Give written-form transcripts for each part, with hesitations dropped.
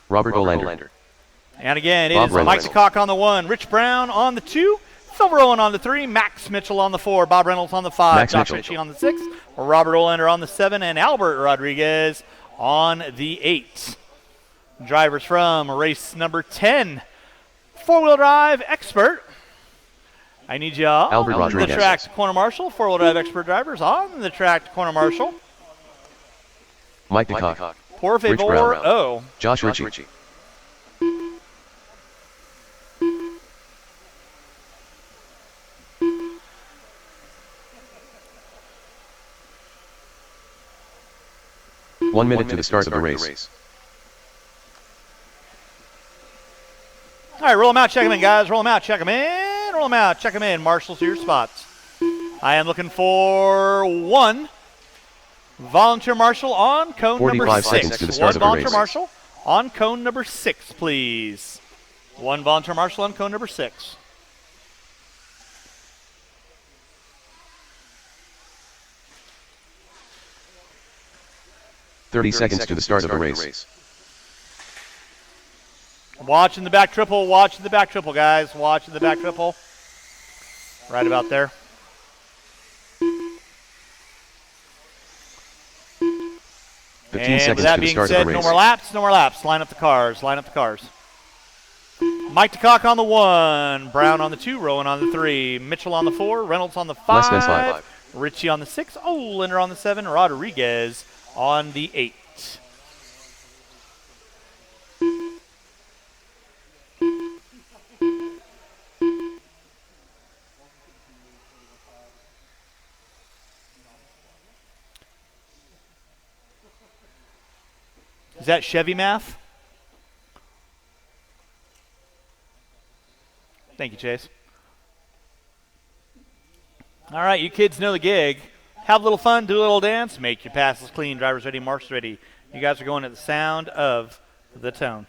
Robert Olander. And again, it Bob is Mike Reynolds. DeCock on the 1, Rich Brown on the 2, Phil Rowan on the 3, Max Mitchell on the 4, Bob Reynolds on the 5, Max Josh Mitchell. Ritchie on the 6, Robert Olander on the 7, and Albert Rodriguez on the 8. Drivers from race number 10, four-wheel drive expert. I need y'all Albert on the Rodriguez. track to corner marshal. Four-wheel drive expert drivers on the track to corner marshal. Mike DeCock. Por Rich favor, Brown. oh. Josh Ritchie. One minute to the start of the race. All right, roll them out, check them in, guys. Roll them out, check them in. Roll them out, check them in. Marshals to your spots. I am looking for 1 volunteer marshal on cone number 45 6. seconds to the start 1 of the volunteer race. marshal on cone number 6, please. 1 volunteer marshal on cone number 6. Thirty seconds to the start of the race. Watching the back triple, guys. Watching the back triple. Right about there. 15 And seconds with that to the being start said, of the no race. more laps, no more laps. Line up the cars, Mike DeCock on the 1, Brown on the 2, Rowan on the 3, Mitchell on the 4, Reynolds on the 5, Less than 5. Ritchie on the 6, Olander on the 7, Rodriguez on the 8. Is that Chevy math? Thank you, Chase. All right, you kids know the gig. Have a little fun, do a little dance, make your passes clean, drivers ready, marshals ready. You guys are going at the sound of the tone.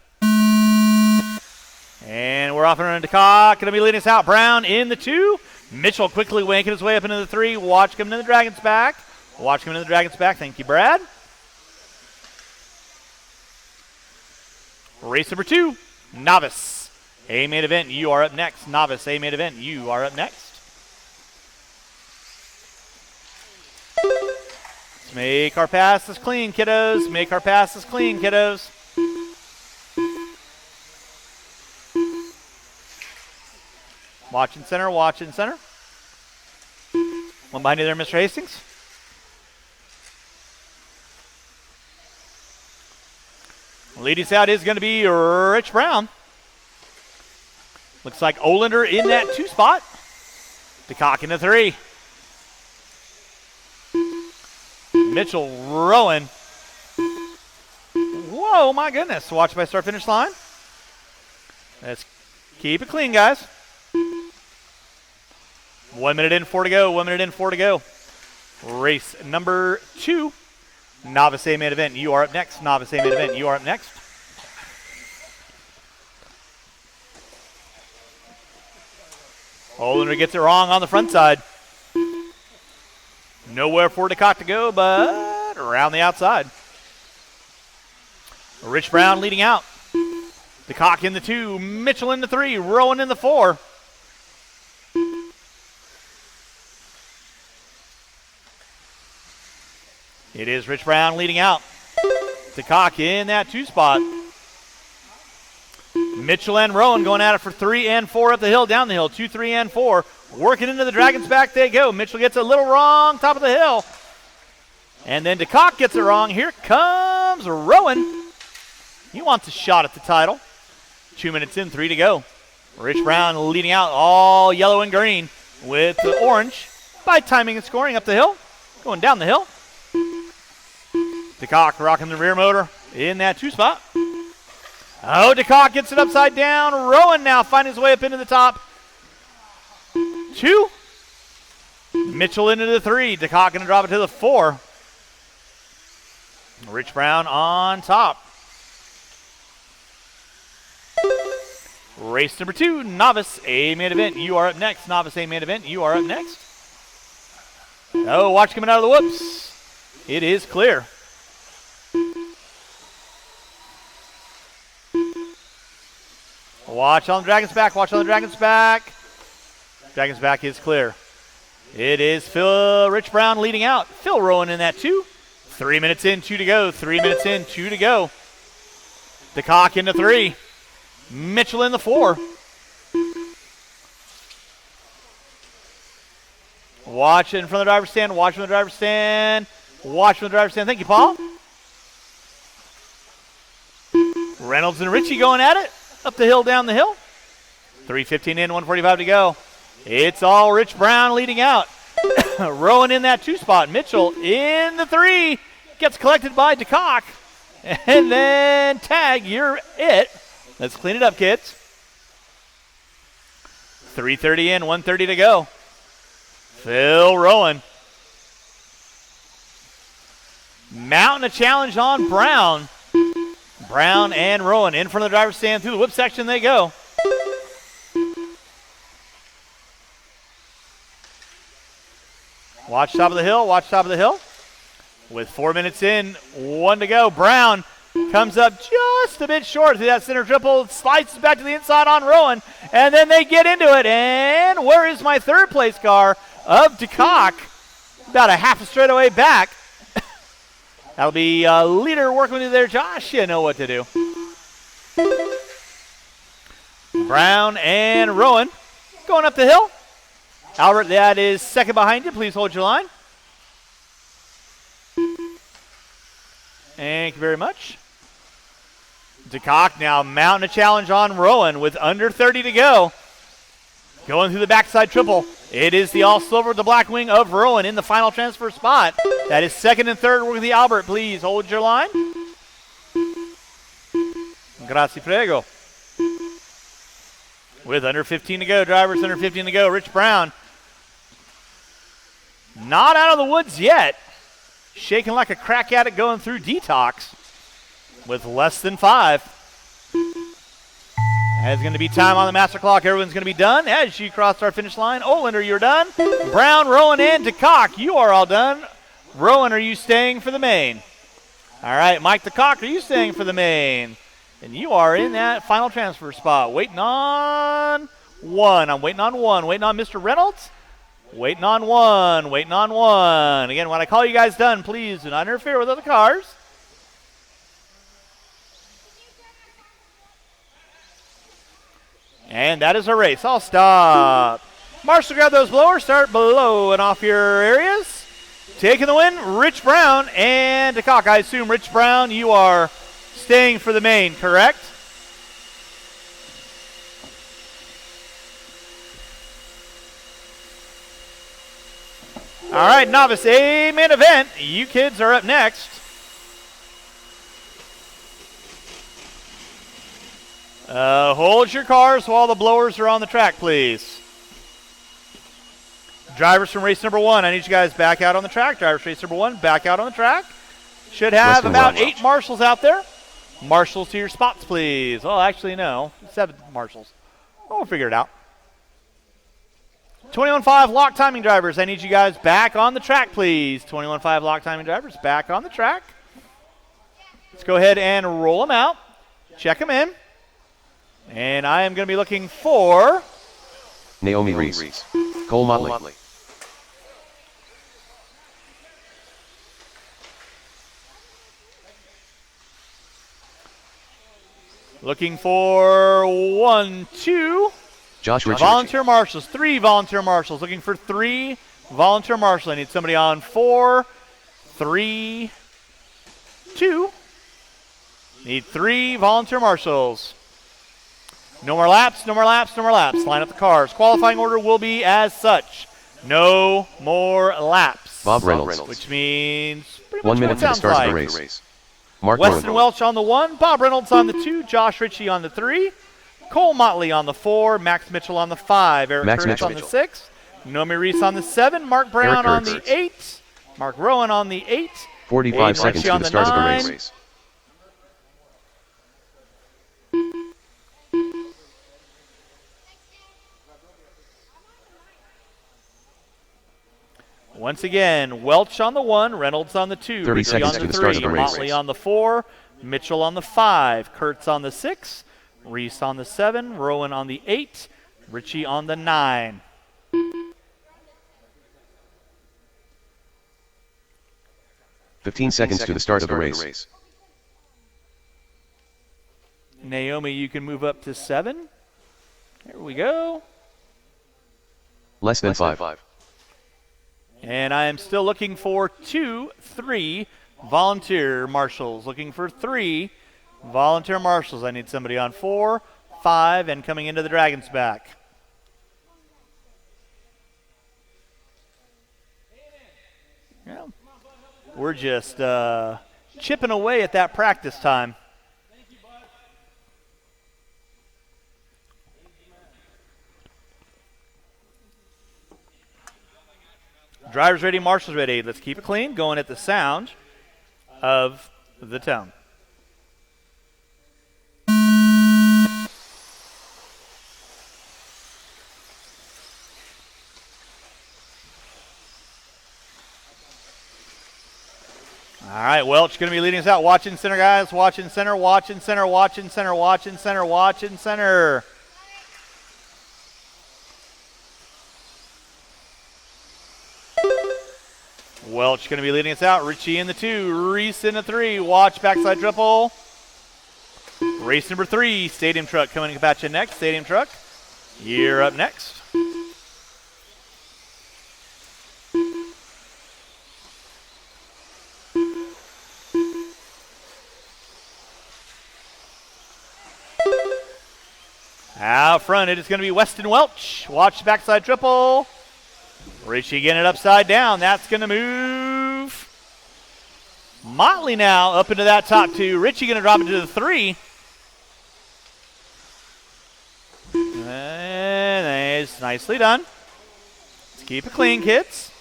And we're off and running. DeCock going to be leading us out. Brown in the 2. Mitchell quickly wanking his way up into the 3. Watch coming into the Dragon's back. Thank you, Brad. Race number 2, Novice. A main event, you are up next. Novice, A main event, you are up next. Let's make our passes clean, kiddos. Watching center. One behind you there, Mr. Hastings. Leading us out is going to be Rich Brown. Looks like Olander in that 2 spot. DeCock in the 3. Mitchell, Rowan. Whoa, my goodness. Watch by start finish line. Let's keep it clean, guys. 1 minute in, 4 to go. Race number 2. Novice A main event, you are up next. Olander gets it wrong on the front side. Nowhere for DeCock to go, but around the outside. Rich Brown leading out. DeCock in the 2, Mitchell in the 3, Rowan in the 4. It is Rich Brown leading out. DeCock in that 2 spot. Mitchell and Rowan going at it for 3 and 4 up the hill, down the hill. 2, 3, and 4. Working into the Dragon's back they go. Mitchell gets a little wrong, top of the hill. And then DeCock gets it wrong. Here comes Rowan. He wants a shot at the title. 2 minutes in, 3 to go. Rich Brown leading out, all yellow and green with the orange by timing and scoring up the hill. Going down the hill. DeCock rocking the rear motor in that 2 spot. Oh, DeCock gets it upside down. Rowan now finding his way up into the top. 2. Mitchell into the 3. DeCock going to drop it to the 4. Rich Brown on top. Race number 2, Novice A main event. You are up next. Oh, watch coming out of the whoops. It is clear. Watch on the Dragon's back. Watch on the Dragon's back. Dragon's back is clear. It is Rich Brown leading out. Phil Rowan in that 2. 3 minutes in, 2 to go. 3 minutes in, 2 to go. DeCock into 3. Mitchell in the 4. Watch it in front of the driver's stand. Watch from the driver's stand. Watch from the driver's stand. Thank you, Paul. Reynolds and Ritchie going at it. Up the hill, down the hill. 3:15 in, 1:45 to go. It's all Rich Brown leading out. Rowan in that 2 spot. Mitchell in the 3. Gets collected by DeCock. And then tag, you're it. Let's clean it up, kids. 3:30 in, 1:30 to go. Phil Rowan. Mounting a challenge on Brown. Brown and Rowan in front of the driver's stand. Through the whip section they go. Watch top of the hill. Watch top of the hill. With 4 minutes in, 1 to go. Brown comes up just a bit short to that center triple. Slices back to the inside on Rowan. And then they get into it. And where is my third place car of DeCock? About a half a straightaway back. That'll be leader working with you there, Josh. You know what to do. Brown and Rowan going up the hill. Albert, that is second behind you. Please hold your line. Thank you very much. DeCock now mounting a challenge on Rowan with under 30 to go. Going through the backside triple. It is the all-silver with the black wing of Rowan in the final transfer spot. That is second and third working the Albert. Please hold your line. Grazie, prego. With under 15 to go. Drivers under 15 to go. Rich Brown. Not out of the woods yet. Shaking like a crack addict going through detox with less than 5. There's going to be time on the master clock. Everyone's going to be done as you cross our finish line. Olander, you're done. Brown, Rowan, and DeCock, you are all done. Rowan, are you staying for the main? All right, Mike DeCock, are you staying for the main? And you are in that final transfer spot. Waiting on 1. I'm waiting on 1. Waiting on Mr. Reynolds. Waiting on 1. Waiting on 1. Again, when I call you guys done, please do not interfere with other cars. And that is a race. I'll stop. Marshall, grab those blowers. Start blowing off your areas. Taking the win, Rich Brown and DeCock. I assume, Rich Brown, you are staying for the main, correct? All right, novice A main event. You kids are up next. Hold your cars while the blowers are on the track, please. Drivers from race number 1, I need you guys back out on the track. Drivers from race number 1, back out on the track. Should have about 8 marshals out there. Marshals to your spots, please. Well, actually, no. 7 marshals. We'll figure it out. 21.5 lock timing drivers. I need you guys back on the track, please. 21.5 lock timing drivers back on the track. Let's go ahead and roll them out. Check them in. And I am going to be looking for Naomi Reese. Cole Motley. Looking for 1, 2. Josh Ritchie. Volunteer marshals. 3 volunteer marshals. Looking for 3 volunteer marshals. I need somebody on 4, 3, 2. Need 3 volunteer marshals. No more laps, no more laps, no more laps. Line up the cars. Qualifying order will be as such. No more laps. Bob Reynolds. Which means pretty much 1 minute to the start of the race. Mark Weston Welch on the 1. Bob Reynolds on the 2. Josh Ritchie on the 3. Cole Motley on the 4. Max Mitchell on the 5. Eric Curtis on the 6. Naomi Reese on the 7. Mark Brown on the 8. Mark Rowan on the 8. 45 seconds to the start of the race. Once again, Welch on the 1, Reynolds on the 2, 30 Ritchie seconds on to the the start 3, of the race. Motley on the 4, Mitchell on the 5, Kurtz on the 6, Reese on the 7, Rowan on the 8, Richie on the 9. Fifteen seconds to the start of the race. Naomi, you can move up to 7. Here we go. Less than 5. And I am still looking for 2, 3 volunteer marshals. Looking for 3 volunteer marshals. I need somebody on 4, 5, and coming into the Dragons back. Yeah. We're just chipping away at that practice time. Drivers ready, marshals ready. Let's keep it clean, going at the sound of the tone. All right, Welch going to be leading us out. Watching center, guys. Watching center, watching center, watching center, watching center, watching center. Welch going to be leading us out. Richie in the 2, Reese in the 3. Watch backside triple. Race number 3, Stadium Truck coming to bat you next. Stadium Truck, you're up next. Out front, it is going to be Weston Welch. Watch backside triple. Richie getting it upside down. That's going to move. Motley now up into that top 2. Richie going to drop into the 3. And it's nicely done. Let's keep it clean, kids.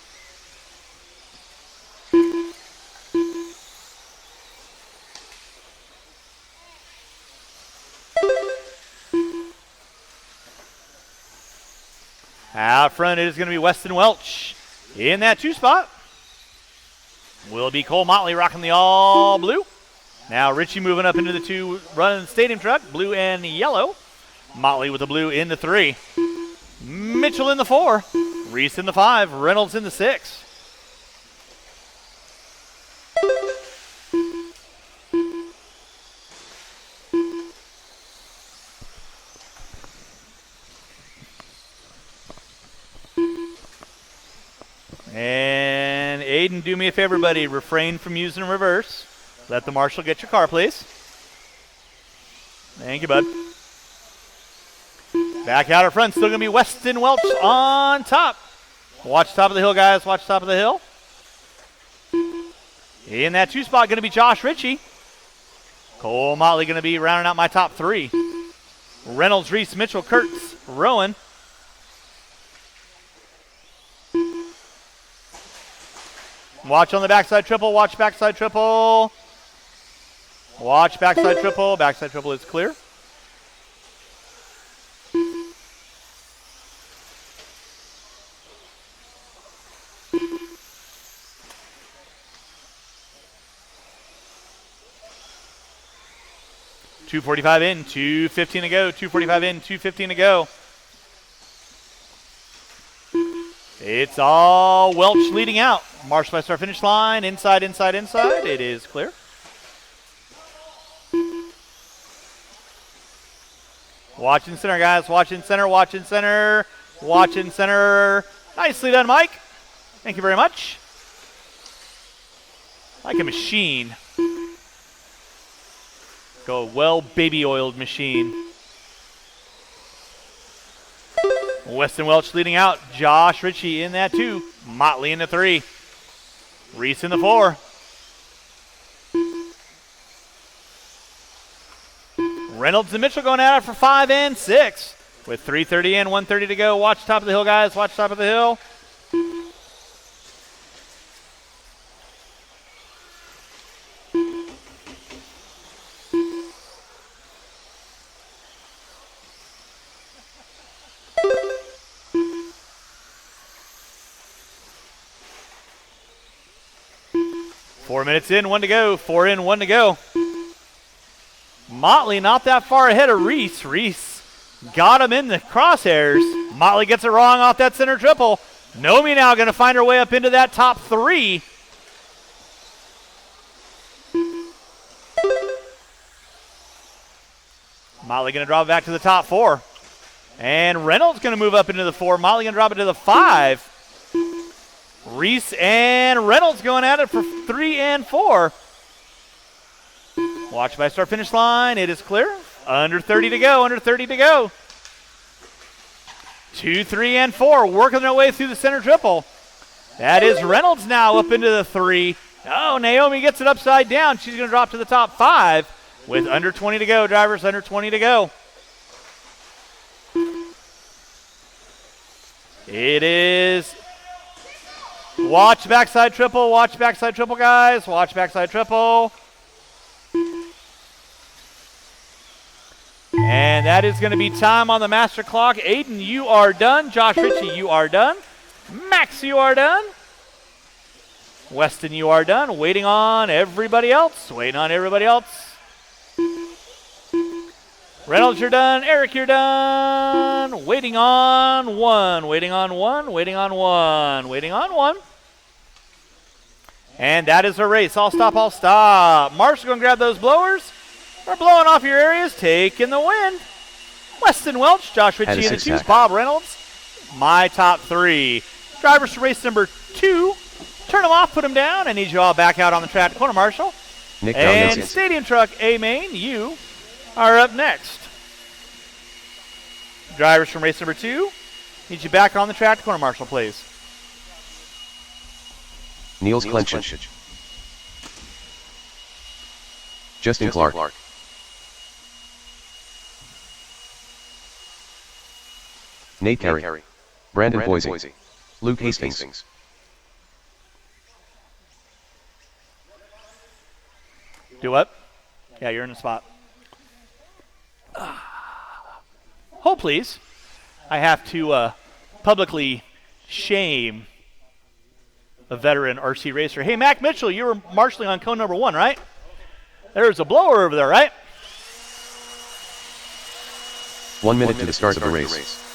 Out front, it is going to be Weston Welch in that 2 spot. Will be Cole Motley rocking the all blue. Now Richie moving up into the 2, running the Stadium Truck, blue and yellow. Motley with the blue in the 3. Mitchell in the 4. Reese in the 5. Reynolds in the 6. And Aiden, do me a favor, buddy. Refrain from using reverse. Let the marshal get your car, please. Thank you, bud. Back out in front, still going to be Weston Welch on top. Watch top of the hill, guys. Watch top of the hill. In that 2 spot, going to be Josh Ritchie. Cole Motley going to be rounding out my top 3. Reynolds, Reese, Mitchell, Kurtz, Rowan. Watch on the backside triple. Watch backside triple. Watch backside triple. Backside triple is clear. .245 in, 2:15 to go. 2:45 in, 2:15 to go. It's all Welch leading out. Marshall by start finish line. Inside, inside, inside. It is clear. Watching center, guys. Watching center, watching center, watching center. Nicely done, Mike. Thank you very much. Like a machine. Go well baby oiled machine. Weston Welch leading out. Josh Ritchie in that 2. Motley in the 3. Reese in the 4. Reynolds and Mitchell going at it for 5 and 6. With 3:30 in, 1:30 to go. Watch top of the hill, guys. Watch top of the hill. Four minutes in, 1 to go. 4 in, 1 to go. Motley not that far ahead of Reese. Reese got him in the crosshairs. Motley gets it wrong off that center triple. Nomi now going to find her way up into that top 3. Motley going to drop it back to the top 4. And Reynolds going to move up into the 4. Motley going to drop it to the 5. Reese and Reynolds going at it for 3 and 4. Watch by start finish line. It is clear. Under 30 to go. Under 30 to go. 2, 3, and 4. Working their way through the center triple. That is Reynolds now up into the 3. Oh, Naomi gets it upside down. She's going to drop to the top 5 with under 20 to go. Drivers, under 20 to go. It is watch backside triple, guys. Watch backside triple. And that is going to be time on the master clock. Aiden, you are done. Josh Ritchie, you are done. Max, you are done. Weston, you are done. Waiting on everybody else. Reynolds, you're done. Eric, you're done. Waiting on one. And that is a race. All stop. Marshall going to grab those blowers. We're blowing off your areas, taking the win. Weston Welch, Josh Ritchie in the 2s, Bob Reynolds. My top 3. Drivers for race number 2. Turn them off, put them down. I need you all back out on the track. Corner Marshall. Nick and Daniels. Stadium Truck A-Main, you are up next. Drivers from race number 2. Need you back on the track. Corner Marshall, please. Niels Clenchen. Justin Clark. Nate Carey. Brandon Boise. Luke Hastings. Do what? Yeah, you're in the spot. Hold, please. I have to publicly shame a veteran RC racer. Hey, Mac Mitchell, you were marshalling on cone number 1, right? There's a blower over there, right? 1 minute to the start of the race.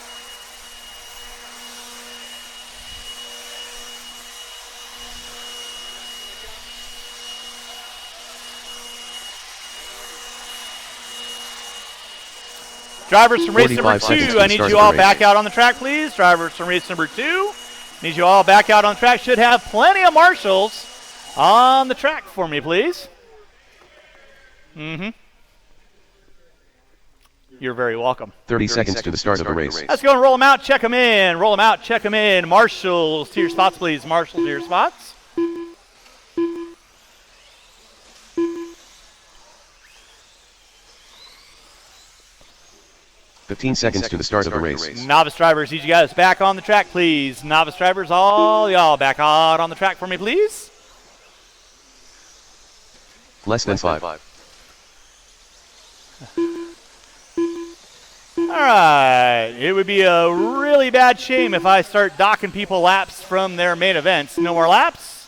Drivers from race number 45 seconds 2, to I the need start you of the all race. back out on the track, please. Drivers from race number 2, need you all back out on the track. Should have plenty of marshals on the track for me, please. You're very welcome. 30 seconds to the start of the race. Let's go and roll them out, check them in. Marshals to your spots, please. Marshals to your spots. 15 seconds to the start of the race. Novice drivers, need you guys back on the track, please. Novice drivers, all y'all back out on the track for me, please. Less than 5. All right. It would be a really bad shame if I start docking people laps from their main events. No more laps.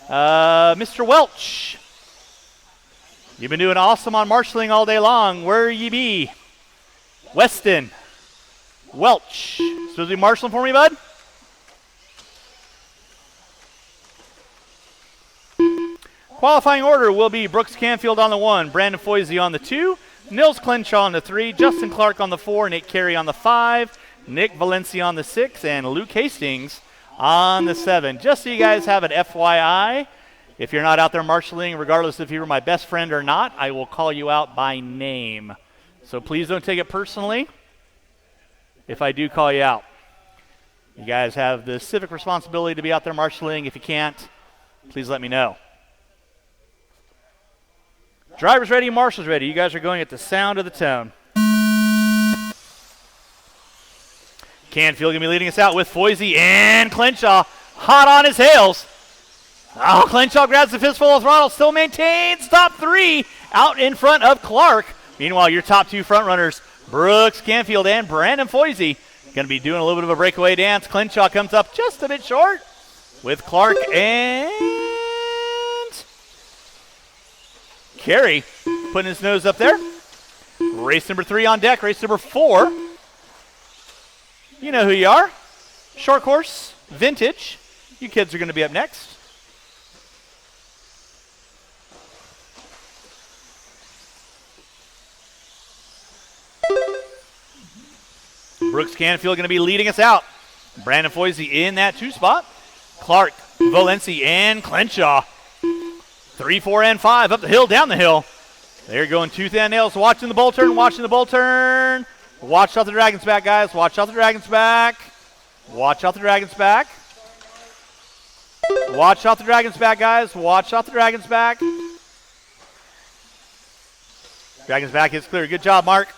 Mr. Welch, you've been doing awesome on marshalling all day long. Where ye be? Weston, Welch, supposed to be marshalling for me, bud? Qualifying order will be Brooks Canfield on the 1, Brandon Foisey on the 2, Nils Clenshaw on the 3, Justin Clark on the 4, Nate Carey on the 5, Nick Valencia on the 6, and Luke Hastings on the 7. Just so you guys have an FYI, if you're not out there marshalling, regardless if you were my best friend or not, I will call you out by name. So please don't take it personally if I do call you out. You guys have the civic responsibility to be out there marshalling. If you can't, please let me know. Drivers ready, marshals ready. You guys are going at the sound of the tone. Canfield going to be leading us out with Foisey and Clenshaw hot on his heels. Oh, Clenshaw grabs the fistful of throttle, still maintains top 3 out in front of Clark. Meanwhile, your top 2 front runners, Brooks Canfield and Brandon Foisey, going to be doing a little bit of a breakaway dance. Clenshaw comes up just a bit short with Clark and Carey putting his nose up there. Race number 3 on deck. Race number 4. You know who you are. Short course, vintage. You kids are going to be up next. Brooks Canfield going to be leading us out. Brandon Foisey in that 2 spot. Clark, Valenci, and Clenshaw. 3, 4, and 5 up the hill, down the hill. They're going tooth and nails, watching the bull turn, watching the bull turn. Watch out the Dragon's back, guys. Watch out the Dragon's back. Watch out the Dragon's back. Watch out the Dragon's back, guys. Watch out the Dragon's back. Dragon's back is clear. Good job, Mark.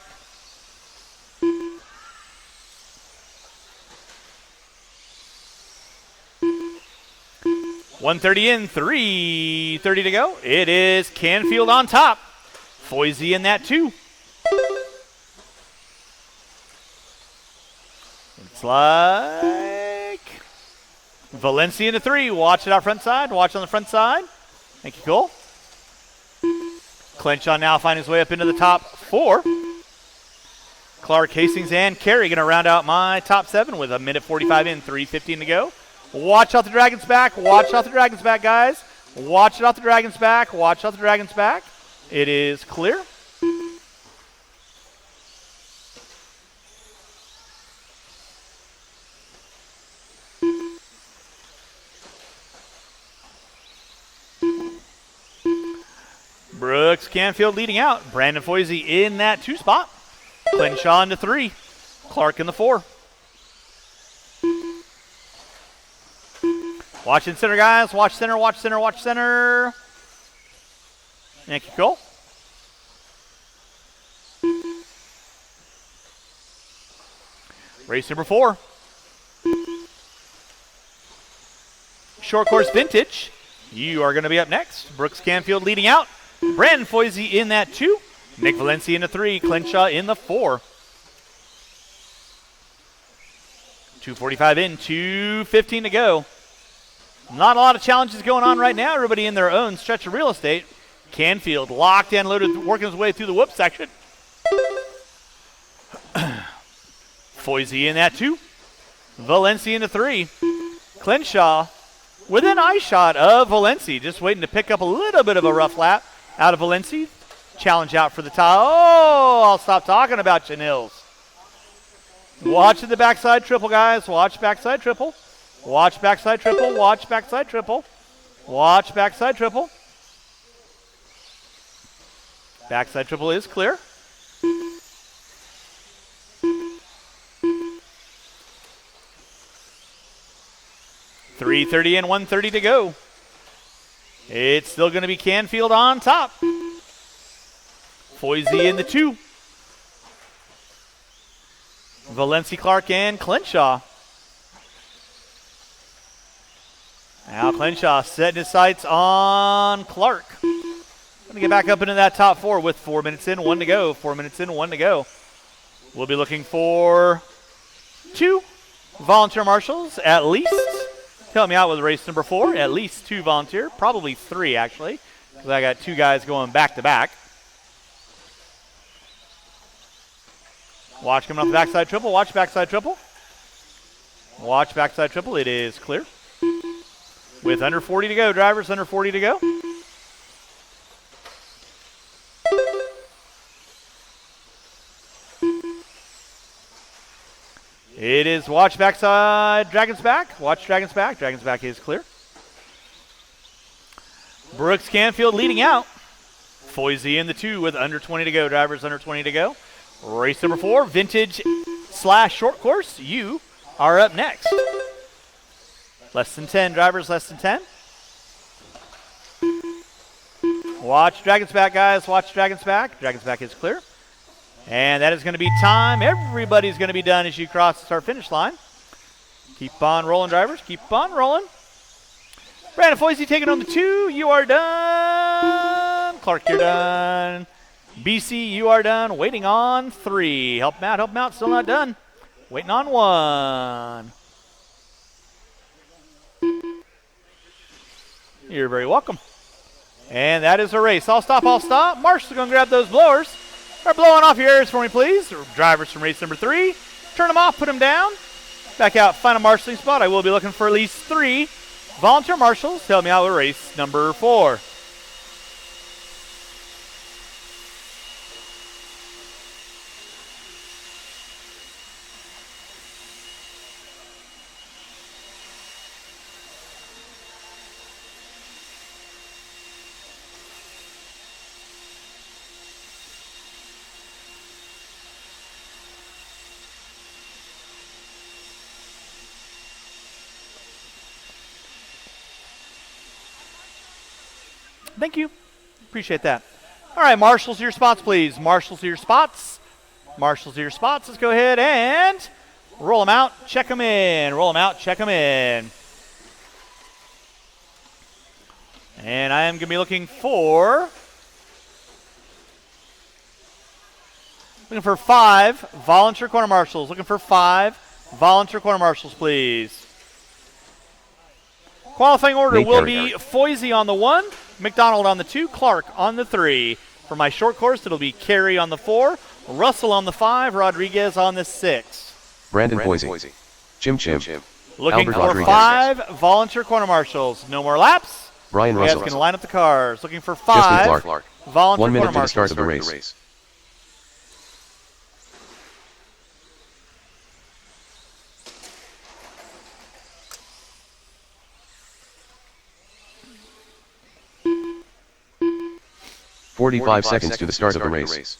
.130 in, 3:30 to go. It is Canfield on top. Foisey in that 2. It's like Valencia in the 3. Watch it out front side. Watch on the front side. Thank you, Cole. Clenshaw now finding his way up into the top 4. Clark, Hastings, and Carey going to round out my top 7 with 1:45 in, 3:15 to go. Watch out the Dragon's back. Watch out the Dragon's back, guys. Watch out the Dragon's back. Watch out the Dragon's back. It is clear. Brooks Canfield leading out. Brandon Foisey in that 2 spot. Clenshaw in the 3. Clark in the 4. Watch in center, guys. Watch center, watch center, watch center. Thank you, Cole. Race number 4. Short course vintage. You are going to be up next. Brooks Canfield leading out. Brandon Foisey in that 2. Nick Valencia in the 3. Clenshaw in the 4. 2:45 in, 2:15 to go. Not a lot of challenges going on right now. Everybody in their own stretch of real estate. Canfield locked and loaded, working his way through the whoop section. Foisey in that 2. Valencia in the 3. Clenshaw within eye shot of Valencia. Just waiting to pick up a little bit of a rough lap out of Valencia. Challenge out for the top. Oh, I'll stop talking about Chanils. Watching the backside triple, guys. Watch backside triple. Watch backside triple. Watch backside triple. Watch backside triple. Backside triple is clear. .330 and 1:30 to go. It's still going to be Canfield on top. Foisey in the 2. Valencia, Clark, and Clenshaw. Now Clenshaw setting his sights on Clark. Going to get back up into that top 4 with 4 minutes in, 1 to go. 4 minutes in, 1 to go. We'll be looking for 2 volunteer marshals at least. Help me out with race number 4. At least 2 volunteer, probably 3 actually, because I got 2 guys going back to back. Watch coming off the backside triple. Watch backside triple. Watch backside triple. It is clear. With under 40 to go, drivers, under 40 to go. It is watch backside, Dragon's back. Watch Dragon's back. Dragon's back is clear. Brooks Canfield leading out. Foisey in the 2 with under 20 to go, drivers, under 20 to go. Race number 4, vintage / short course. You are up next. Less than 10, drivers, less than 10. Watch Dragon's back, guys. Watch Dragon's back. Dragon's back is clear. And that is going to be time. Everybody's going to be done as you cross the start finish line. Keep on rolling, drivers. Keep on rolling. Brandon Foisey taking on the 2. You are done. Clark, you're done. BC, you are done. Waiting on 3. Help him out, help him out. Still not done. Waiting on 1. You're very welcome. And that is a race. I'll stop. Marshall's going to grab those blowers. Start blowing off your airers for me, please. Drivers from race number 3. Turn them off, put them down. Back out, final marshaling spot. I will be looking for at least 3 volunteer marshals to help me out with race number 4. Thank you. Appreciate that. All right, marshals to your spots, please. Marshals to your spots. Marshals to your spots. Let's go ahead and roll them out, check them in. Roll them out, check them in. And I am going to be looking for 5 volunteer corner marshals. Looking for 5 volunteer corner marshals, please. Qualifying order will be Foisey on the 1, McDonald on the 2, Clark on the 3. For my short course, it'll be Carey on the 4, Russell on the 5, Rodriguez on the 6. Brandon Foisey. Jim Chim. Looking Albert for Rodriguez. 5 volunteer corner marshals. No more laps. Brian You guys Russell. can line up the cars. Looking for Justin 5 Clark. volunteer 1 minute corner to the marshals. start of the race. "45 seconds to the start of the race.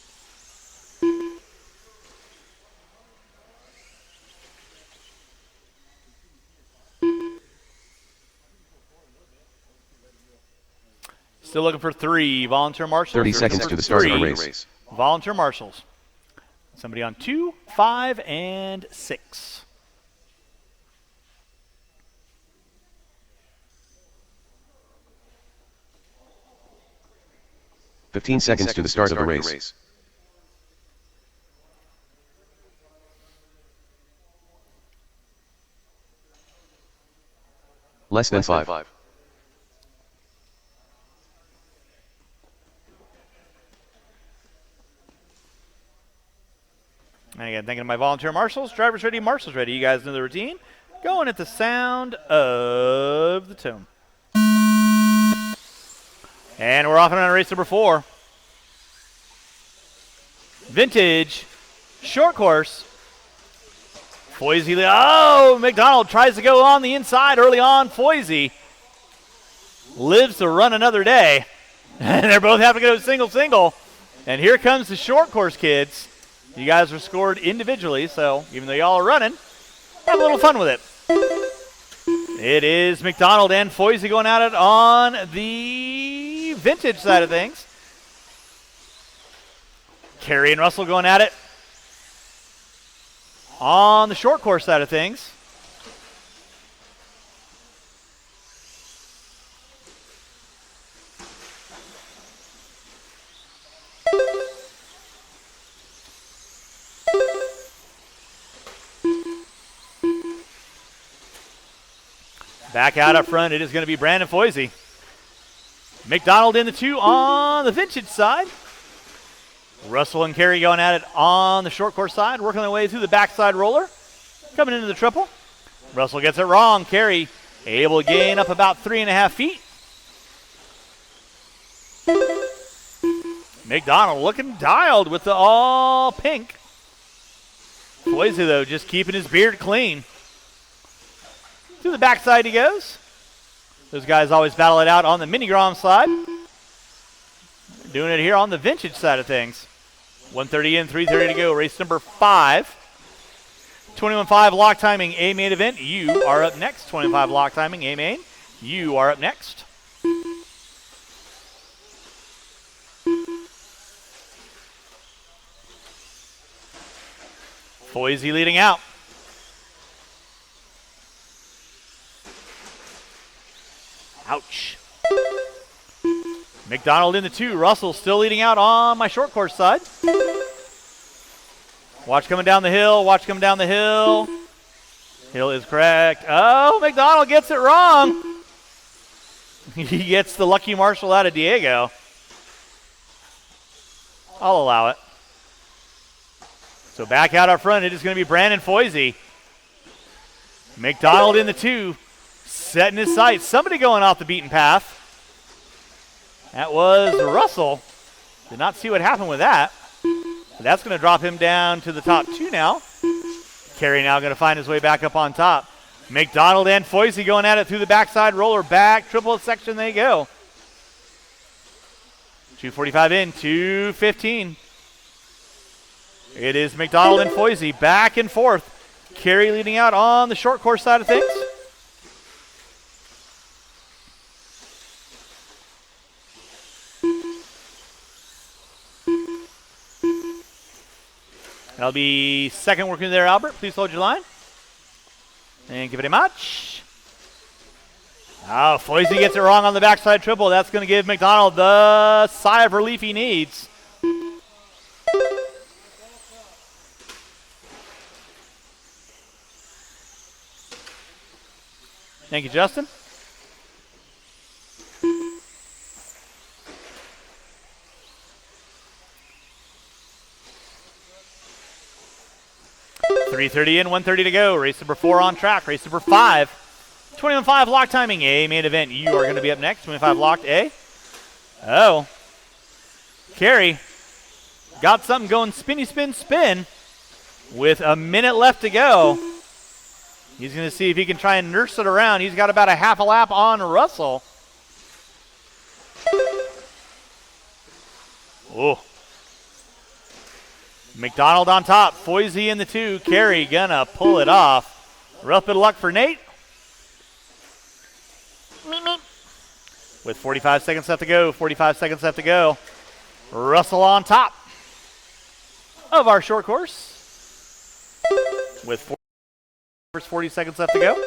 Still looking for 3 volunteer marshals. 30 seconds to the start of the race. Volunteer marshals. Somebody on 2, 5, and 6. "15 seconds to the start of the race. Less than 5. And again, thinking of my volunteer marshals. Drivers ready, marshals ready. You guys know the routine. Going at the sound of the tone. And we're off and on race number 4. Vintage short course. Foisey. Oh, McDonald tries to go on the inside early on. Foisey lives to run another day. And they're both having to go single. And here comes the short course kids. You guys are scored individually, so even though y'all are running, have a little fun with it. It is McDonald and Foisey going at it on the vintage side of things. Carey and Russell going at it on the short course side of things. Back out up front, it is going to be Brandon Foisey. McDonald in the 2 on the vintage side. Russell and Carey going at it on the short course side, working their way through the backside roller. Coming into the triple. Russell gets it wrong. Carey able to gain up about 3.5 feet. McDonald looking dialed with the all pink. Foisey, though, just keeping his beard clean. To the backside he goes. Those guys always battle it out on the Mini Grom side. Doing it here on the vintage side of things. 1:30 in, 3:30 to go. Race number 5. 21.5 lock timing A main event. You are up next. 25 lock timing A main. You are up next. Foisey leading out. Ouch. McDonald in the 2. Russell still leading out on my short course side. Watch coming down the hill. Watch coming down the hill. Hill is correct. Oh, McDonald gets it wrong. He gets the lucky marshal out of Diego. I'll allow it. So back out up front, it is going to be Brandon Foisey. McDonald in the 2, setting his sights. Somebody going off the beaten path. That was Russell. Did not see what happened with that. But that's going to drop him down to the top 2 now. Carey now going to find his way back up on top. McDonald and Foisey going at it through the backside roller. Back, triple section they go. 2:45 in, 2:15. It is McDonald and Foisey back and forth. Carey leading out on the short course side of things. That'll be second working there, Albert. Please hold your line. Thank you very much. Oh, Foisey gets it wrong on the backside triple. That's going to give McDonald the sigh of relief he needs. Thank you, Justin. .330 in, 1:30 to go. Race number 4 on track. Race number 5. 21.5 lock timing. A main event. You are going to be up next. 25 locked. A. Oh. Carey got something going. Spinny, spin, spin. With a minute left to go. He's going to see if he can try and nurse it around. He's got about a half a lap on Russell. Oh. McDonald on top. Foisey in the 2. Carey gonna pull it off. Rough bit of luck for Nate. Meep, meep. With 45 seconds left to go. 45 seconds left to go. Russell on top of our short course. With 40 seconds left to go.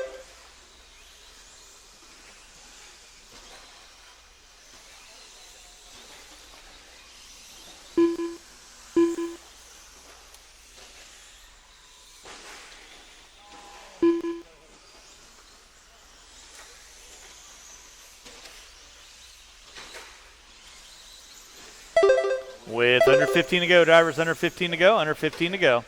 With under 15 to go, drivers under 15 to go, under 15 to go.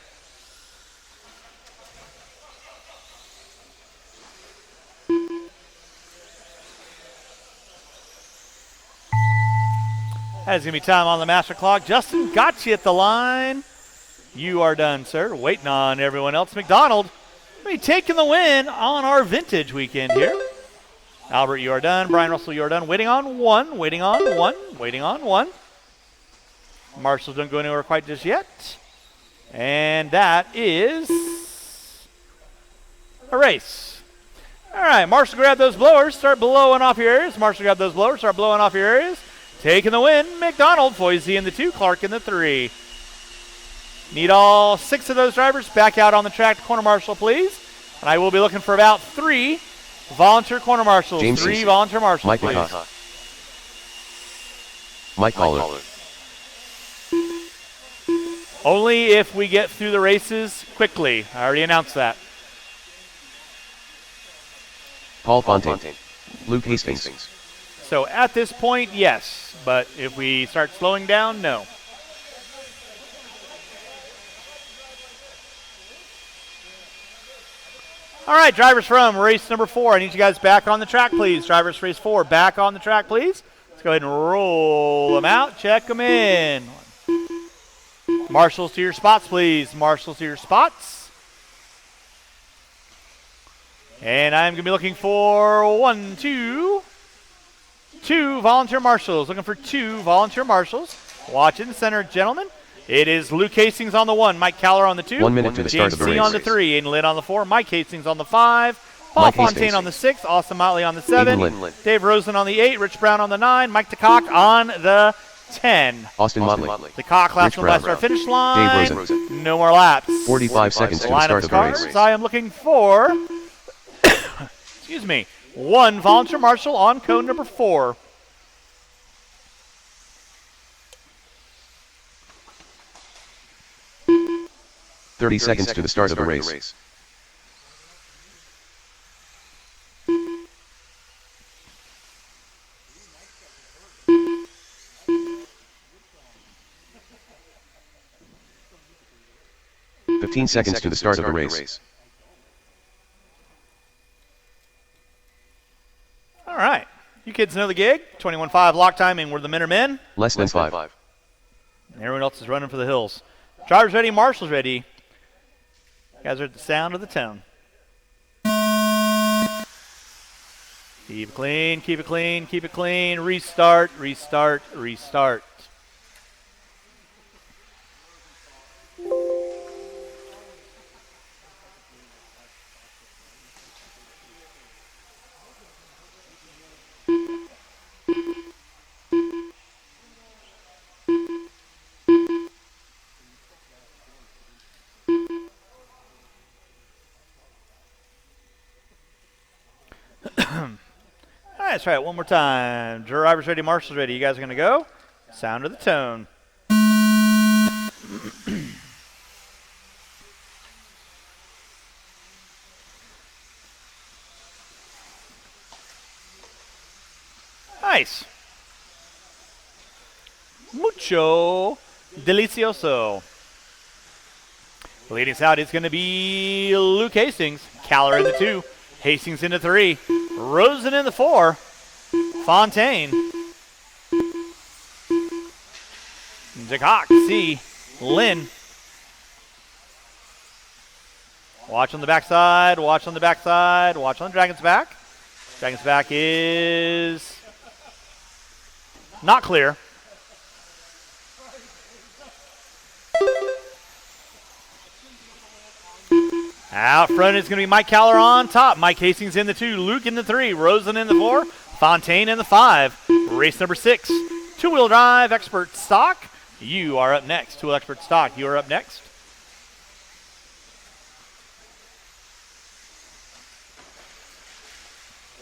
That is going to be time on the master clock. Justin got you at the line. You are done, sir. Waiting on everyone else. McDonald be taking the win on our vintage weekend here. Albert, you are done. Brian Russell, you are done. Waiting on one, waiting on one, waiting on one. Marshall don't go anywhere quite just yet. And that is a race. All right, Marshall, grab those blowers. Start blowing off your areas. Marshall, grab those blowers. Start blowing off your areas. Taking the win, McDonald. Foisey in the 2, Clark in the 3. Need all 6 of those drivers back out on the track to corner marshal, please. And I will be looking for about 3 volunteer corner marshals. James 3 Casey. volunteer marshals, Mike please. McCaw. Mike Caller. Only if we get through the races quickly. I already announced that. Paul Fontaine. Luke Hastings. So at this point, yes. But if we start slowing down, no. All right, drivers from race number 4. I need you guys back on the track, please. Drivers race 4, back on the track, please. Let's go ahead and roll them out. Check them in. Marshals to your spots, please. Marshals to your spots. And I'm going to be looking for 2 volunteer marshals. Looking for 2 volunteer marshals. Watch in the center, gentlemen. It is Luke Hastings on the 1, Mike Caller on the 2. 1 minute to the start of the James C race. on the 3, Aiden Lynn on the 4, Mike Hastings on the 5, Paul Mike Fontaine Hastings. on the 6, Austin Motley on the 7, Aiden Lynn. Dave Rosen on the 8, Rich Brown on the 9, Mike DeCock on the 10. Austin Motley. DeCock last Rich one by Brown. start finish line. Dave Rosen. No more laps. 45 seconds to the Line start of of the cars. race. I am looking for, excuse me, 1 volunteer marshal on cone number 4. Thirty seconds to the start of the race. 15 seconds to the start of the race. All right. You kids know the gig. 21-5 lock timing. We're the men are men. Less than 5. And everyone else is running for the hills. Drivers ready, marshals ready. You guys are at the sound of the tone. Keep it clean, keep it clean, keep it clean. Restart, restart, restart. All right, let's try it one more time. Drivers ready, marshals ready. You guys are going to go. Sound of the tone. Nice. Mucho delicioso. Leading us out is going to be Luke Hastings. Caller in the 2. Hastings in the 3. Rosen in the 4. Fontaine. Jacock, C. Lynn. Watch on the backside. Watch on the backside. Watch on Dragon's back. Dragon's back is not clear. Out front is going to be Mike Caller on top. Mike Hastings in the 2. Luke in the 3. Rosen in the 4. Fontaine in the 5. Race number 6. Two-wheel drive expert stock. You are up next. Two-wheel expert stock. You are up next.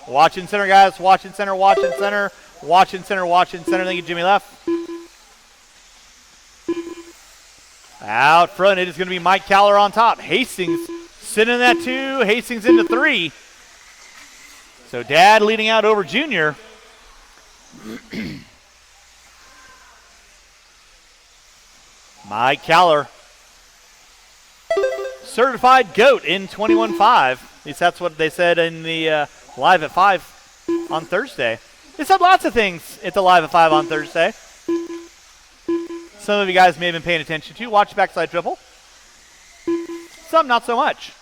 Watch in center, guys. Watch in center. Watch in center. Watch in center. Watch in center. Thank you, Jimmy left. Out front, it is going to be Mike Caller on top. Hastings sitting in that 2. Hastings into 3. So Dad leading out over Junior. Mike Caller. Certified GOAT in 21-5. At least that's what they said in the Live at 5 on Thursday. They said lots of things at the Live at 5 on Thursday. Some of you guys may have been paying attention to. Watch backside triple. Some not so much.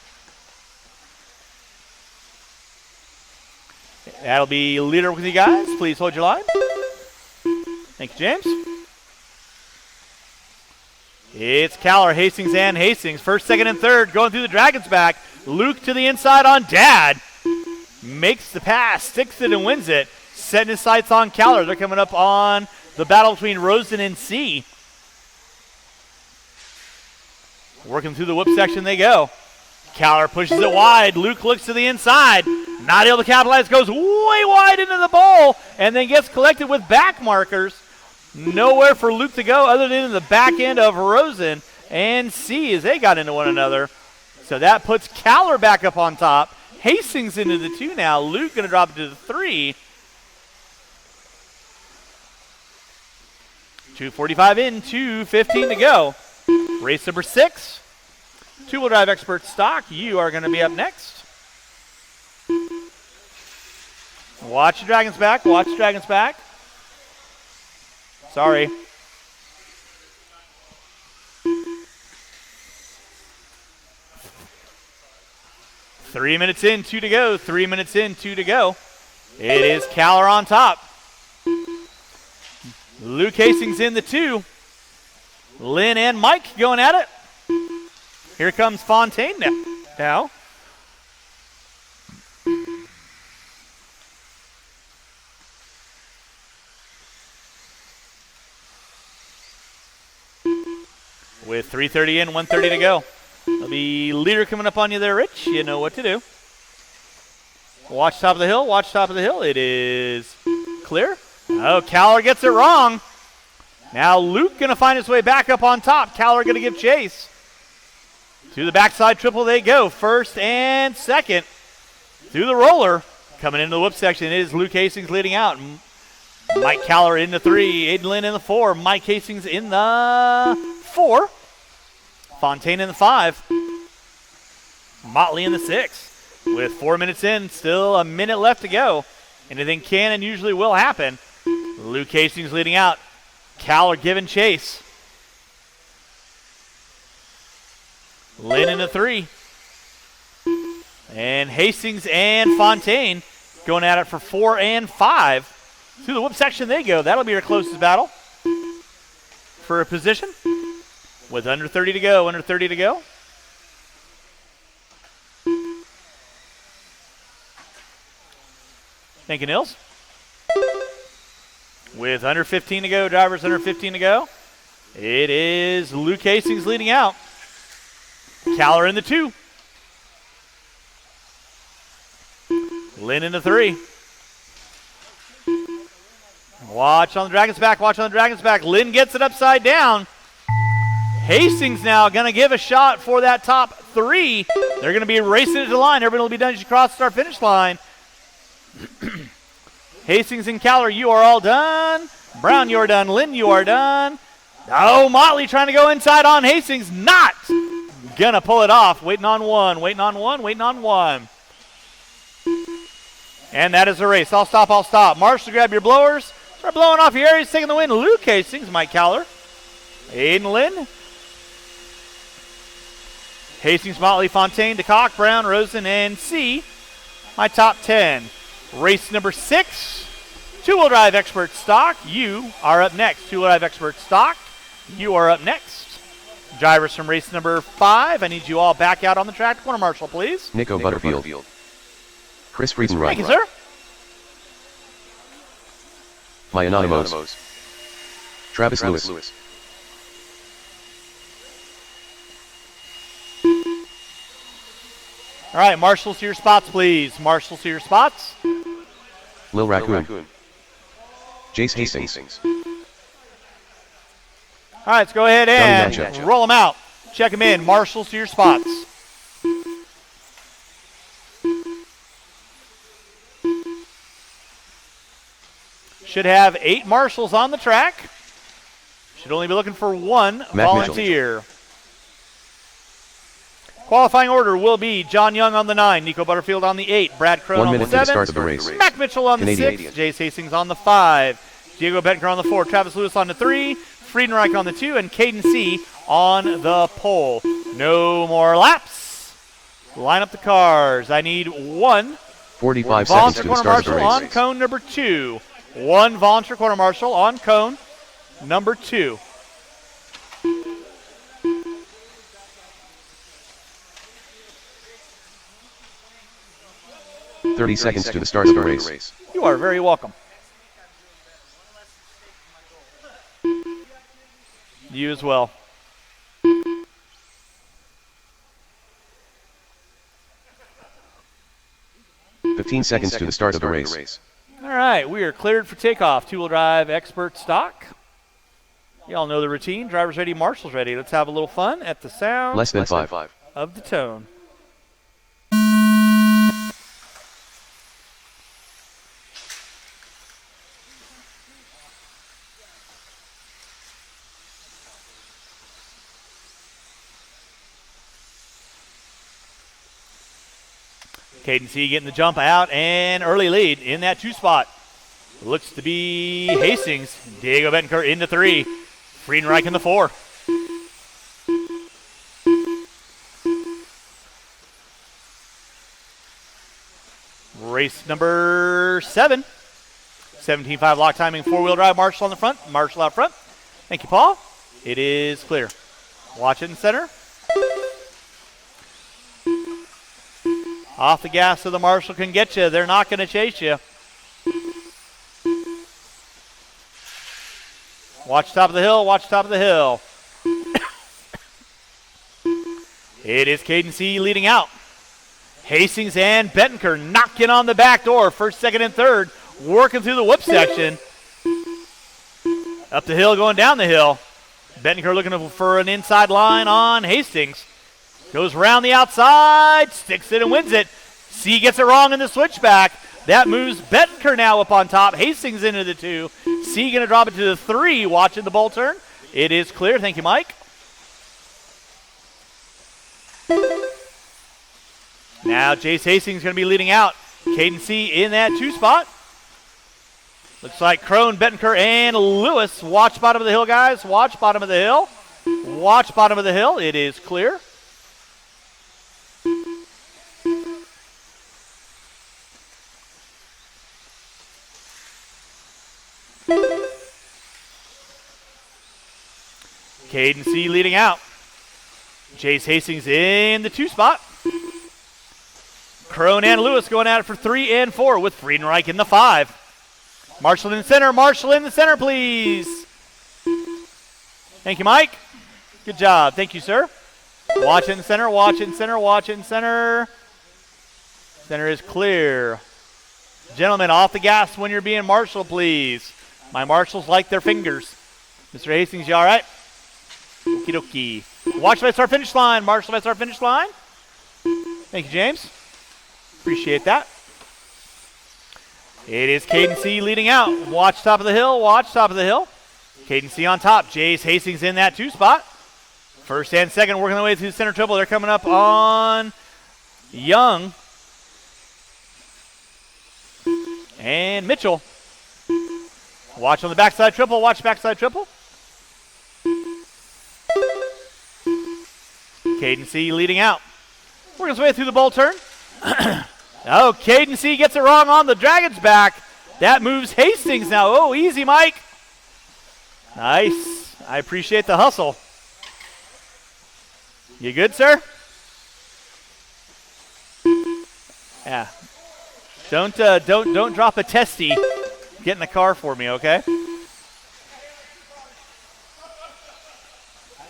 That'll be leader with you guys. Please hold your line. Thank you, James. It's Caller, Hastings, and Hastings. First, second, and third going through the Dragon's back. Luke to the inside on Dad. Makes the pass, sticks it, and wins it. Setting his sights on Caller. They're coming up on the battle between Rosen and C. Working through the whip section they go. Caller pushes it wide. Luke looks to the inside. Not able to capitalize. Goes way wide into the bowl and then gets collected with back markers. Nowhere for Luke to go other than in the back end of Rosen and C as they got into one another. So that puts Caller back up on top. Hastings into the 2 now. Luke going to drop it to the 3. 2:45 in, 2:15 to go. Race number 6. Two-wheel drive expert stock. You are going to be up next. Watch the Dragon's back. Watch the Dragon's back. Sorry. Three minutes in, 2 to go. 3 minutes in, 2 to go. It is Caller on top. Luke Hastings in the 2. Lynn and Mike going at it. Here comes Fontaine now. With 3:30 in, 1:30 to go. There'll be leader coming up on you there, Rich. You know what to do. Watch top of the hill. Watch top of the hill. It is clear. Oh, Caller gets it wrong. Now Luke going to find his way back up on top. Caller going to give chase. To the backside triple they go. First and second. Through the roller. Coming into the whip section. It is Luke Hastings leading out. Mike Caller in the 3. Aiden Lynn in the 4. Mike Hastings in the 4. Fontaine in the 5. Motley in the 6. With 4 minutes in, still a minute left to go. Anything can and usually will happen. Luke Hastings leading out. Cal are giving chase. Lynn in the 3. And Hastings and Fontaine going at it for 4 and 5. Through the whip section they go. That'll be your closest battle for a position. With under 30 to go. Under 30 to go. Thank you, Nils. With under 15 to go, drivers under 15 to go. It is Luke Hastings leading out. Caller in the 2. Lynn in the 3. Watch on the Dragon's back, watch on the Dragon's back. Lynn gets it upside down. Hastings now going to give a shot for that top 3. They're going to be racing to the line. Everybody will be done as you cross the start-finish line. Hastings and Caller, you are all done. Brown, you are done. Lynn, you are done. Oh, Motley trying to go inside on Hastings. Not going to pull it off. Waiting on one, waiting on one, waiting on one. And that is the race. I'll stop, I'll stop. Marshall, grab your blowers. Start blowing off your areas, taking the win. Luke Hastings, Mike Caller. Aiden Lynn. Hastings, Motley, Fontaine, DeCock, Brown, Rosen, and C. My top 10. Race number 6, two-wheel drive expert stock. You are up next. Two-wheel drive expert stock. You are up next. Drivers from race number 5. I need you all back out on the track. Corner marshal, please. Nico Butterfield. Chris Friedenreich. Thank you, sir. My Anonymous. Travis Lewis. All right, marshals to your spots, please. Marshals to your spots. Lil Raccoon. Jace Hastings. All right, let's go ahead and Johnny roll them out. Check them in. Marshals to your spots. Should have 8 marshals on the track. Should only be looking for 1 volunteer. Qualifying order will be John Young on the 9, Nico Butterfield on the 8, Brad Crone on the 7, to the start of the race. Mac Mitchell on the 6, Jace Hastings on the 5, Diego Bettenker on the 4, Travis Lewis on the 3, Friedenreich on the 2, and Caden C on the pole. No more laps. Line up the cars. I need 1 45 seconds volunteer to the corner start of the marshal race. on cone number 2. 1 volunteer corner marshal on cone number 2. 30 seconds to the start of the race. You are very welcome. You as well. $15 seconds to the start of the race. All right, we are cleared for takeoff. Two-wheel drive expert stock. Y'all know the routine. Drivers ready, marshals ready. Let's have a little fun at the sound Less than 5. of the tone. Caden C getting the jump out and early lead in that 2 spot. Looks to be Hastings. Diego Bettenker into 3. Friedenreich in the 4. Race number 7. 17.5 lock timing, 4-wheel drive. Marshall on the front. Marshall out front. Thank you, Paul. It is clear. Watch it in center. Off the gas so the marshal can get you. They're not going to chase you. Watch top of the hill. Watch top of the hill. It is Caden C leading out. Hastings and Bettenker knocking on the back door. First, second, and third. Working through the whip section. Up the hill, going down the hill. Bettenker looking for an inside line on Hastings. Goes around the outside, sticks it and wins it. C gets it wrong in the switchback. That moves Bettenker now up on top. Hastings into the 2. C going to drop it to the 3, watching the bull turn. It is clear. Thank you, Mike. Now Jace Hastings is going to be leading out. Caden C in that 2 spot. Looks like Crone, Bettenker, and Lewis. Watch bottom of the hill, guys. Watch bottom of the hill. Watch bottom of the hill. It is clear. Caden C leading out. Jace Hastings in the 2 spot. Crone and Lewis going at it for 3 and 4 with Friedenreich in the 5. Marshall in the center. Marshall in the center, please. Thank you, Mike. Good job. Thank you, sir. Watch in the center. Watch in center. Watch in center. Center is clear. Gentlemen, off the gas when you're being Marshall, please. My Marshals like their fingers. Mr. Hastings, you all right? Okie dokie. Watch by start finish line. Marshall by start finish line. Thank you, James. Appreciate that. It is Caden C leading out. Watch top of the hill. Watch top of the hill. Caden C on top. Jace Hastings in that 2 spot. First and second working their way through the center triple. They're coming up on Young and Mitchell. Watch on the backside triple. Watch backside triple. Caden C leading out. Working his way through the bowl turn. Oh, Caden C gets it wrong on the Dragon's back. That moves Hastings now. Oh, easy, Mike. Nice. I appreciate the hustle. You good, sir? Yeah. Don't drop a testy. Get in the car for me, okay?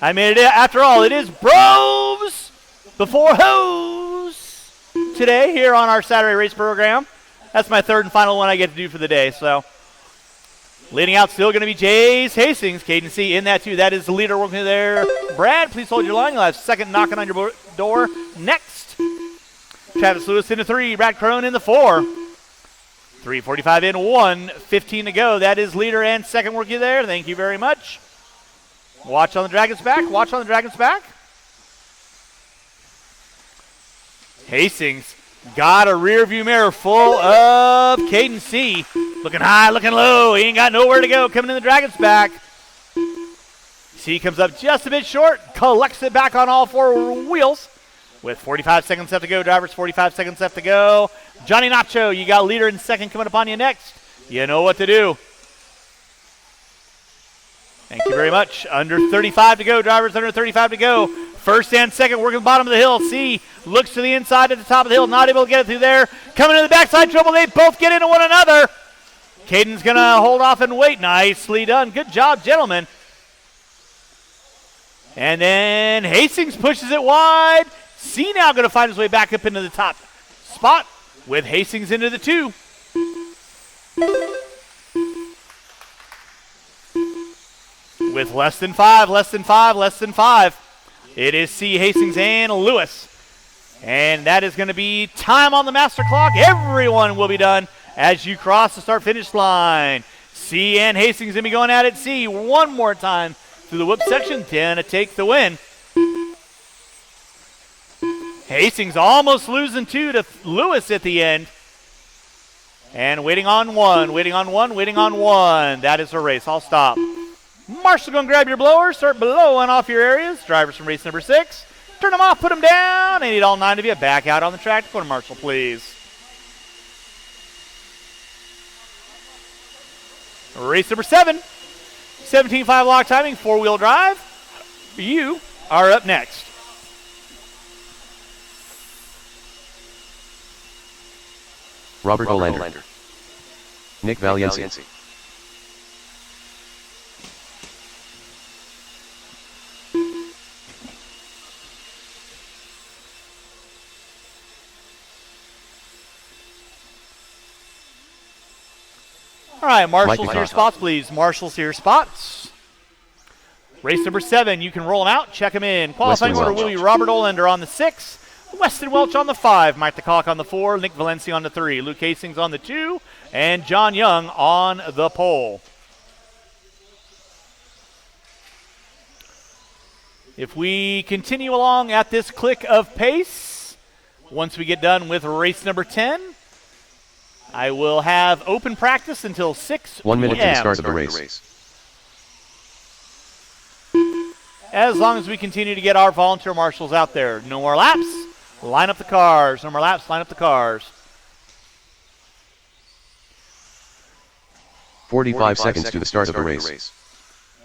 I mean, after all, it is bros before hoes today here on our Saturday race program. That's my 3rd and final one I get to do for the day. So, leading out still going to be Jace Hastings. Caden C in that 2. That is the leader working there. Brad, please hold your line. You'll have second knocking on your door next. Travis Lewis in the 3. Brad Crone in the 4. 3:45 in 1. 15 to go. That is leader and second working there. Thank you very much. Watch on the Dragon's back. Watch on the Dragon's back. Hastings got a rear view mirror full of Caden C. Looking high, looking low. He ain't got nowhere to go. Coming in the Dragon's back. C comes up just a bit short. Collects it back on all 4 wheels. With 45 seconds left to go. Drivers, 45 seconds left to go. Johnny Nacho, you got leader and second coming upon you next. You know what to do. Thank you very much. Under 35 to go. Drivers under 35 to go. First and second working the bottom of the hill. C looks to the inside at the top of the hill. Not able to get it through there. Coming to the backside triple. They both get into one another. Caden's going to hold off and wait. Nicely done. Good job, gentlemen. And then Hastings pushes it wide. C now going to find his way back up into the top spot with Hastings into the 2. With less than 5. It is C, Hastings, and Lewis. And that is going to be time on the master clock. Everyone will be done as you cross the start-finish line. C and Hastings going to be going at it. C one more time through the whip section. Gonna take the win. Hastings almost losing 2 to Lewis at the end. And waiting on one. That is a race. I'll stop. Marshall, going to grab your blower, start blowing off your areas. Drivers from race number 6. Turn them off, put them down. I need all 9 of you back out on the track. Go to Marshall, please. Race number 7. 17.5 lock timing, 4-wheel drive. You are up next. Robert Olander. Nick Valiency. All right, Marshals to your spots, please. Marshals to your spots. Race number 7, you can roll them out, check them in. Qualifying order will be Robert Olander on the 6, Weston Welch on the 5, Mike DeCock on the 4, Nick Valencia on the 3, Luke Hastings on the 2, and John Young on the pole. If we continue along at this click of pace, once we get done with race number 10, I will have open practice until 6 p.m. 1 minute to the start of the race. As long as we continue to get our volunteer marshals out there. No more laps. Line up the cars. No more laps. Line up the cars. 45 seconds to the start of the race.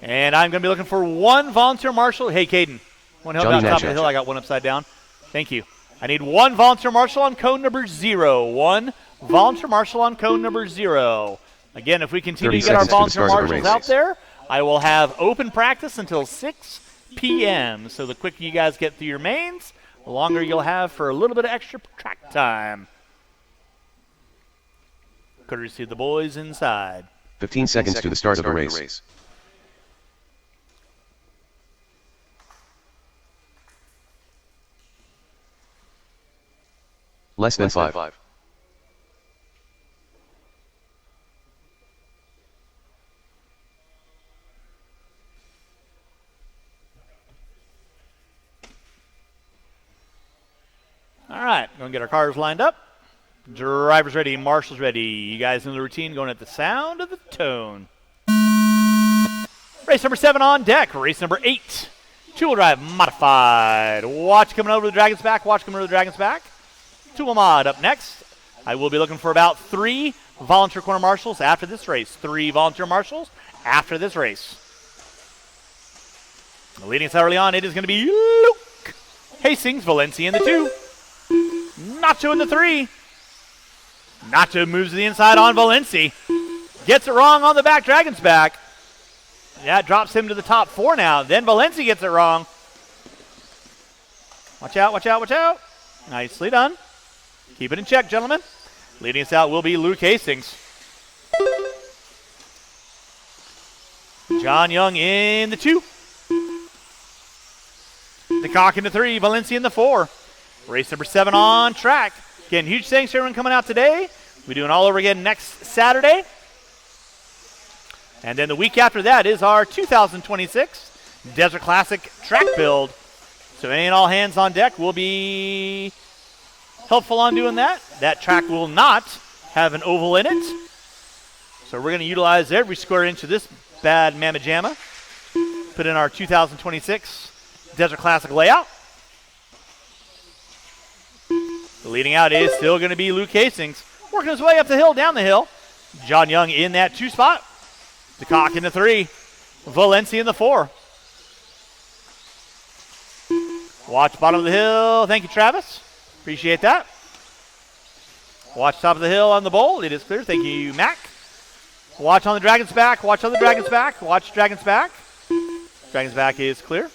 And I'm going to be looking for one volunteer marshal. Hey, Caden. One help out top of the hill. I got one upside down. Thank you. I need one volunteer marshal on cone number 0. One volunteer marshal on cone number 0. Again, if we continue to get our volunteer marshals out there, I will have open practice until 6 p.m. So the quicker you guys get through your mains, the longer you'll have for a little bit of extra track time. Courtesy of the boys inside. 15 seconds to the start of the race. Less than 5. All right, going to get our cars lined up. Drivers ready, marshals ready. You guys know the routine, going at the sound of the tone. Race number 7 on deck. Race number 8. Two-wheel drive modified. Watch coming over the Dragon's Back. Watch coming over the Dragon's Back. Two-wheel mod up next. I will be looking for about 3 volunteer corner marshals after this race. 3 volunteer marshals after this race. Leading us early on, it is going to be Luke Hastings, Valencia in the 2. Nacho in the 3. Nacho moves to the inside on Valencia. Gets it wrong on the back Dragon's Back. That drops him to the top 4 now. Then Valencia gets it wrong. Watch out, watch out, watch out. Nicely done. Keep it in check, gentlemen. Leading us out will be Luke Hastings. John Young in the 2. DeCock in the 3. Valencia in the 4. Race number 7 on track. Again, huge thanks to everyone coming out today. We're doing all over again next Saturday. And then the week after that is our 2026 Desert Classic track build. So any and all hands on deck will be helpful on doing that. That track will not have an oval in it. So we're going to utilize every square inch of this bad mamma jamma. Put in our 2026 Desert Classic layout. The leading out is still going to be Luke Hastings. Working his way up the hill, down the hill. John Young in that 2 spot. DeCock in the 3. Valencia in the 4. Watch bottom of the hill. Thank you, Travis. Appreciate that. Watch top of the hill on the bowl. It is clear. Thank you, Mac. Watch on the Dragon's Back. Watch on the Dragon's Back. Watch Dragon's Back. Dragon's Back is clear.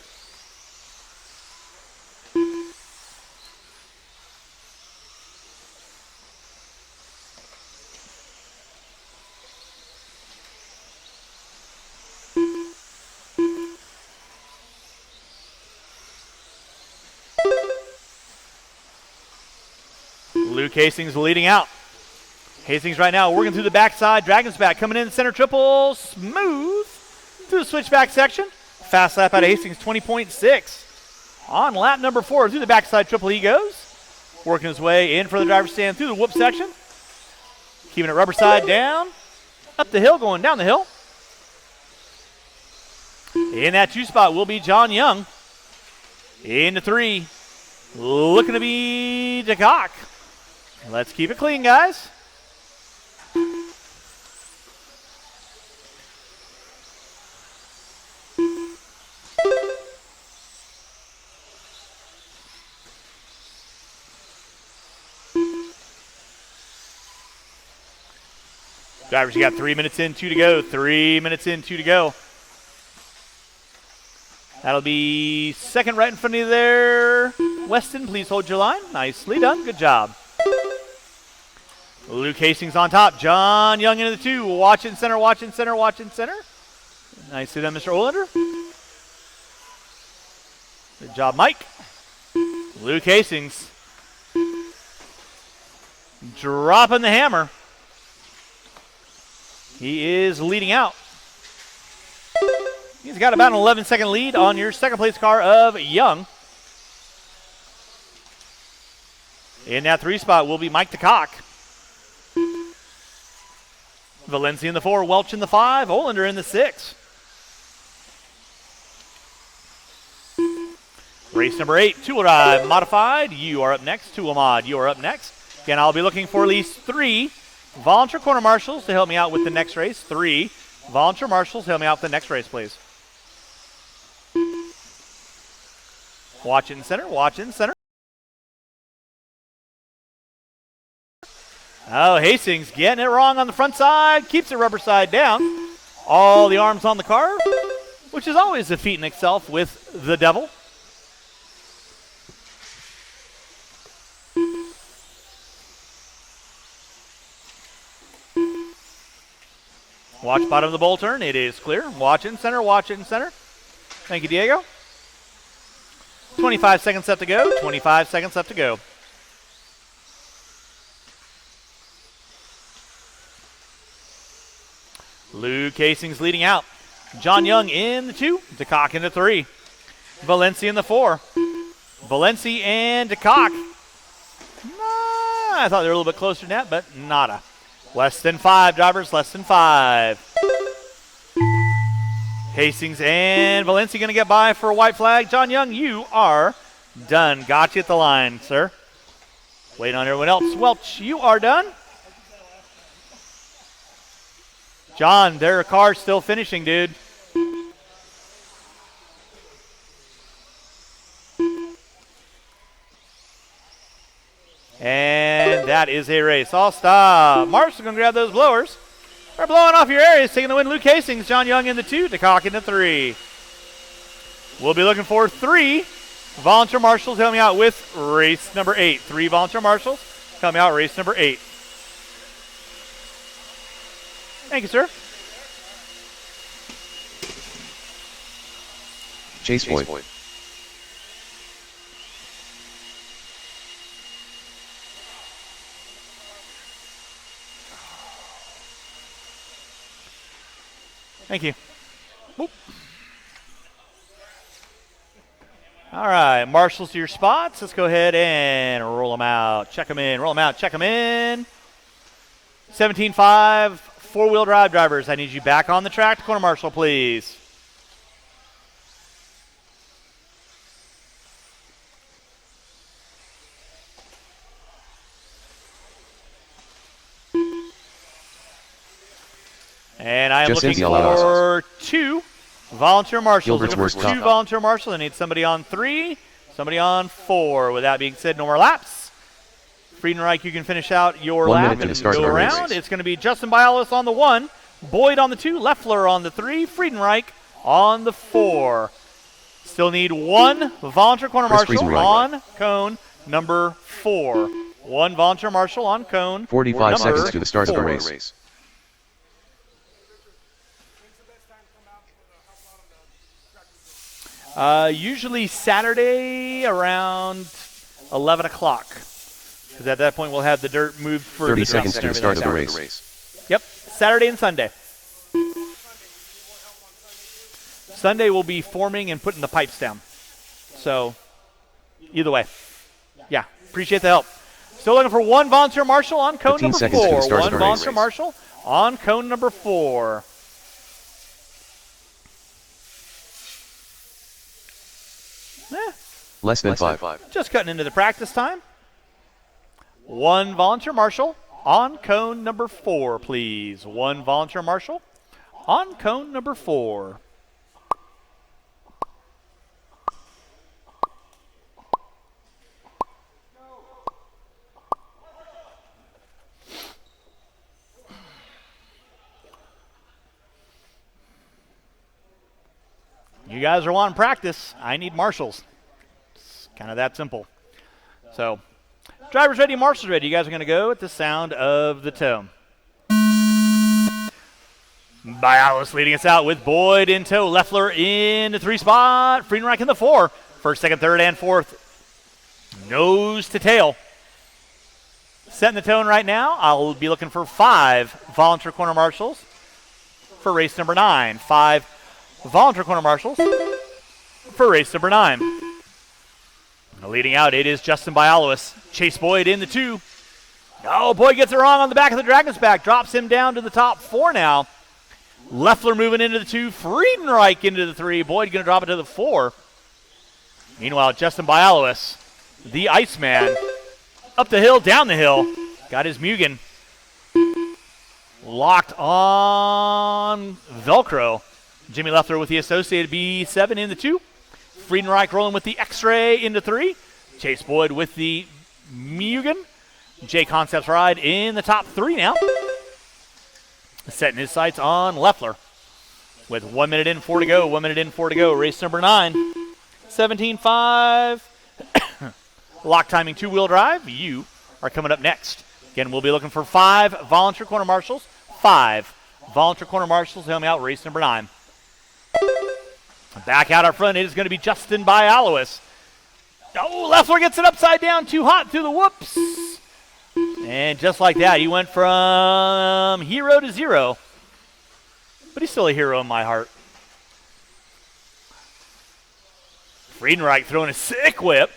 Luke Hastings leading out. Hastings right now working through the backside. Dragon's Back coming in center triple. Smooth through the switchback section. Fast lap out of Hastings, 20.6. On lap number 4 through the backside triple he goes. Working his way in for the driver's stand through the whoop section. Keeping it rubber side down. Up the hill, going down the hill. In that 2 spot will be John Young. In the 3. Looking to be DeCock. Let's keep it clean, guys. Drivers, you got 3 minutes in, 2 to go. 3 minutes in, 2 to go. That'll be second right in front of you there. Weston, please hold your line. Nicely done. Good job. Luke Hastings on top. John Young into the 2. Watch in center, watch in center, watch in center. Nicely done, Mr. Olander. Good job, Mike. Luke Hastings dropping the hammer. He is leading out. He's got about an 11-second lead on your second place car of Young. In that 3 spot will be Mike DeCock. Valencia in the 4, Welch in the 5, Olander in the 6. Race number 8, two-wheel drive modified. You are up next. Two-wheel mod, you are up next. Again, I'll be looking for at least 3 volunteer corner marshals to help me out with the next race. 3 volunteer marshals to help me out with the next race, please. Watch it in center, watch it in center. Oh, Hastings getting it wrong on the front side, keeps the rubber side down. All the arms on the car, which is always a feat in itself with the devil. Watch bottom of the bowl turn. It is clear. Watch it in center. Watch it in center. Thank you, Diego. 25 seconds left to go. 25 seconds left to go. Luke Hastings leading out. John Young in the 2. DeCock in the 3. Valencia in the 4. Valencia and DeCock. I thought they were a little bit closer than that, but nada. Less than 5, drivers, less than 5. Hastings and Valencia going to get by for a white flag. John Young, you are done. Got you at the line, sir. Waiting on everyone else. Welch, you are done. John, their car's still finishing, dude. And that is a race. All stop. Marshall's going to grab those blowers. They're blowing off your areas, taking the win. Luke Hastings, John Young in the 2, DeCock in the 3. We'll be looking for 3 volunteer marshals help me out with race number 8. 3 volunteer marshals help me out race number 8. Thank you, sir. Chase Boyd. Thank you. Whoop. All right, marshals to your spots. Let's go ahead and roll them out. Check them in, roll them out, check them in. 17.5, four-wheel drive drivers. I need you back on the track to corner marshal, please. And I am Just looking for 2 volunteer marshals. Gilbert's Looking for worst 2 volunteer marshals. I need somebody on 3, somebody on 4. With that being said, no more laps. Friedenreich, you can finish out your 1 lap minute to the and start go of the race. around. It's going to be Justin Bialis on the 1, Boyd on the 2, Leffler on the 3, Friedenreich on the 4. Still need 1 volunteer corner marshal on cone number 4. 1 volunteer marshal on cone 45 number seconds to the start 4. of the race. Usually Saturday around 11 o'clock. Because at that point we'll have the dirt moved for 30 the seconds drop to the start of the everything. race. Yep, Saturday and Sunday. Sunday we'll be forming and putting the pipes down. So, either way. Yeah, appreciate the help. Still looking for 1 volunteer marshal on cone 15 number seconds to the 4. start of 1 the volunteer race. marshal on cone number 4. Less than 5. Just cutting into the practice time. 1 volunteer marshal on cone number 4, please. 1 volunteer marshal on cone number 4. You guys are wanting practice. I need marshals. It's kind of that simple. So, drivers ready, marshals ready. You guys are going to go at the sound of the tone. Bialis leading us out with Boyd in tow. Leffler in the 3 spot. Friedenreich in the 4. First, second, third, and fourth. Nose to tail. Setting the tone right now. I'll be looking for 5 volunteer corner marshals for race number 9. 5 volunteer corner marshals for race number 9. Leading out, it is Justin Bialowis. Chase Boyd in the 2. Oh, Boyd gets it wrong on the back of the Dragon's back. Drops him down to the top 4 now. Leffler moving into the 2. Friedenreich into the 3. Boyd going to drop it to the 4. Meanwhile, Justin Bialowis, the Iceman, up the hill, down the hill. Got his Mugen locked on Velcro. Jimmy Leffler with the Associated B7 in the 2. Friedenreich rolling with the X-Ray into 3. Chase Boyd with the Mugen. J Concepts Ride in the top 3 now. Setting his sights on Leffler. With 1 minute in, 4 to go. 1 minute in, 4 to go. Race number 9. 17.5. Lock timing 2-wheel drive. You are coming up next. Again, we'll be looking for 5 volunteer corner marshals. 5 volunteer corner marshals helping out race number 9. Back out front, it is going to be Justin Bialowis. Oh, Leffler gets it upside down. Too hot through the whoops. And just like that, he went from hero to 0. But he's still a hero in my heart. Friedenreich throwing a sick whip.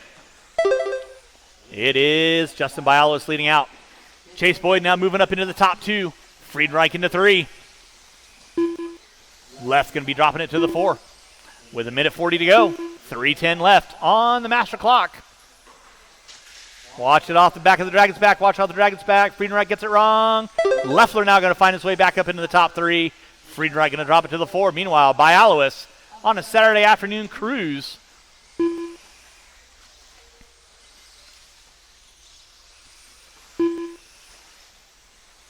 It is Justin Bialowis leading out. Chase Boyd now moving up into the top 2. Friedenreich into 3. Left going to be dropping it to the 4. With 1 minute 40 to go. 3:10 left on the master clock. Watch it off the back of the Dragon's back. Watch off the Dragon's back. Friedenreich gets it wrong. Leffler now going to find his way back up into the top 3. Friedenreich going to drop it to the 4. Meanwhile, Bialowis on a Saturday afternoon cruise.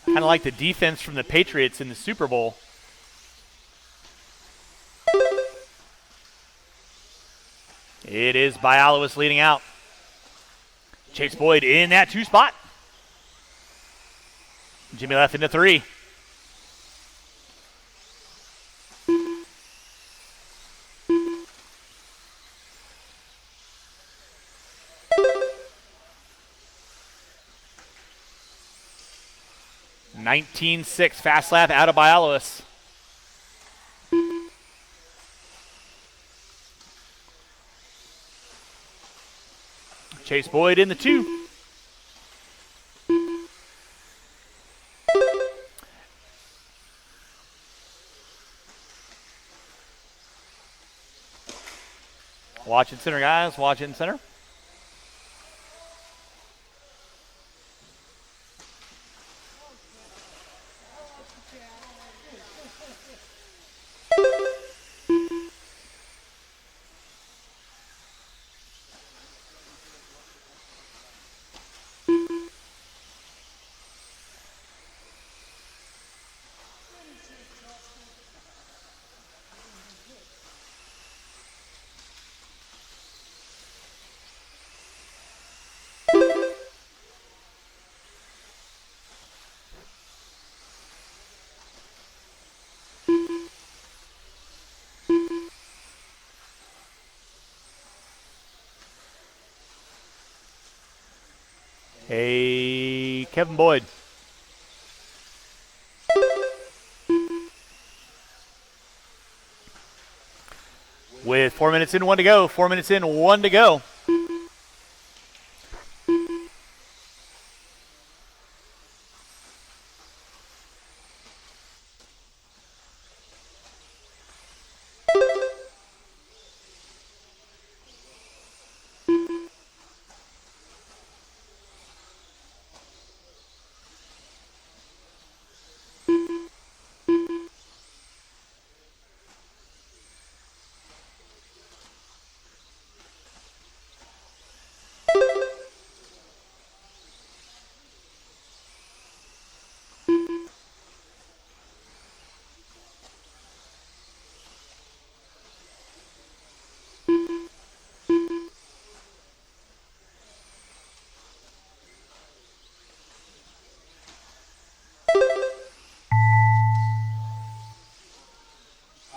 Kind of like the defense from the Patriots in the Super Bowl. It is Bialowis leading out. Chase Boyd in that 2 spot. Jimmy left into 3. .19.6 fast lap out of Bialowis. Chase Boyd in the 2. Watch in center, guys. Watch in center. Hey, Kevin Boyd. With 4 minutes in, 1 to go. 4 minutes in, 1 to go.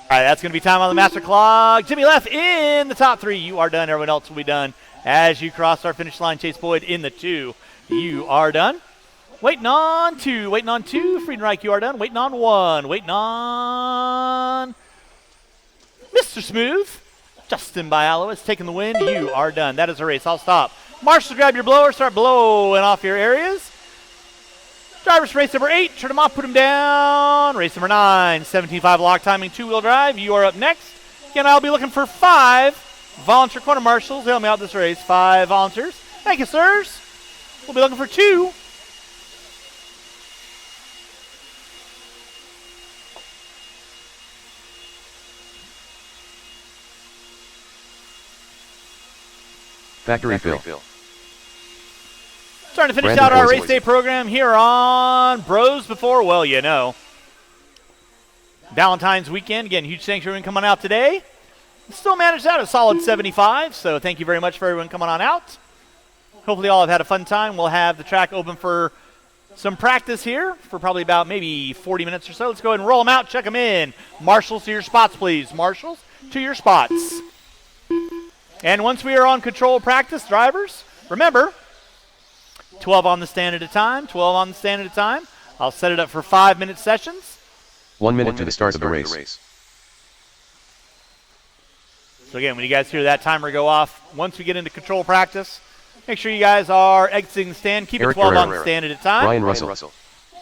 All right, that's going to be time on the master clock. Jimmy left in the top 3. You are done. Everyone else will be done. As you cross our finish line, Chase Boyd in the 2. You are done. Waiting on 2. Waiting on 2. Friedenreich, you are done. Waiting on 1. Waiting on Mr. Smooth, Justin Bialo is taking the win. You are done. That is a race. I'll stop. Marshall, grab your blower. Start blowing off your areas. Drivers, race number 8. Turn them off, put them down. Race number 9, 17.5 lock timing, 2-wheel drive. You are up next. Again, I'll be looking for 5 volunteer corner marshals to help me out this race. 5 volunteers. Thank you, sirs. We'll be looking for 2. Factory fill. Starting to finish Brandon out our Boyce. race day program here on Bros Before, well, you know. Valentine's weekend. Again, huge thanks for everyone coming out today. Still managed out a solid 75, so thank you very much for everyone coming on out. Hopefully all have had a fun time. We'll have the track open for some practice here for probably about maybe 40 minutes or so. Let's go ahead and roll them out, check them in. Marshals to your spots, please. Marshals to your spots. And once we are on control practice, drivers, remember, 12 on the stand at a time, 12 on the stand at a time. I'll set it up for 5-minute sessions. 1 minute to the start of the race. So again, when you guys hear that timer go off, once we get into control practice, make sure you guys are exiting the stand. Keep it Eric 12 on the Herrera. stand at a time. Ryan Russell.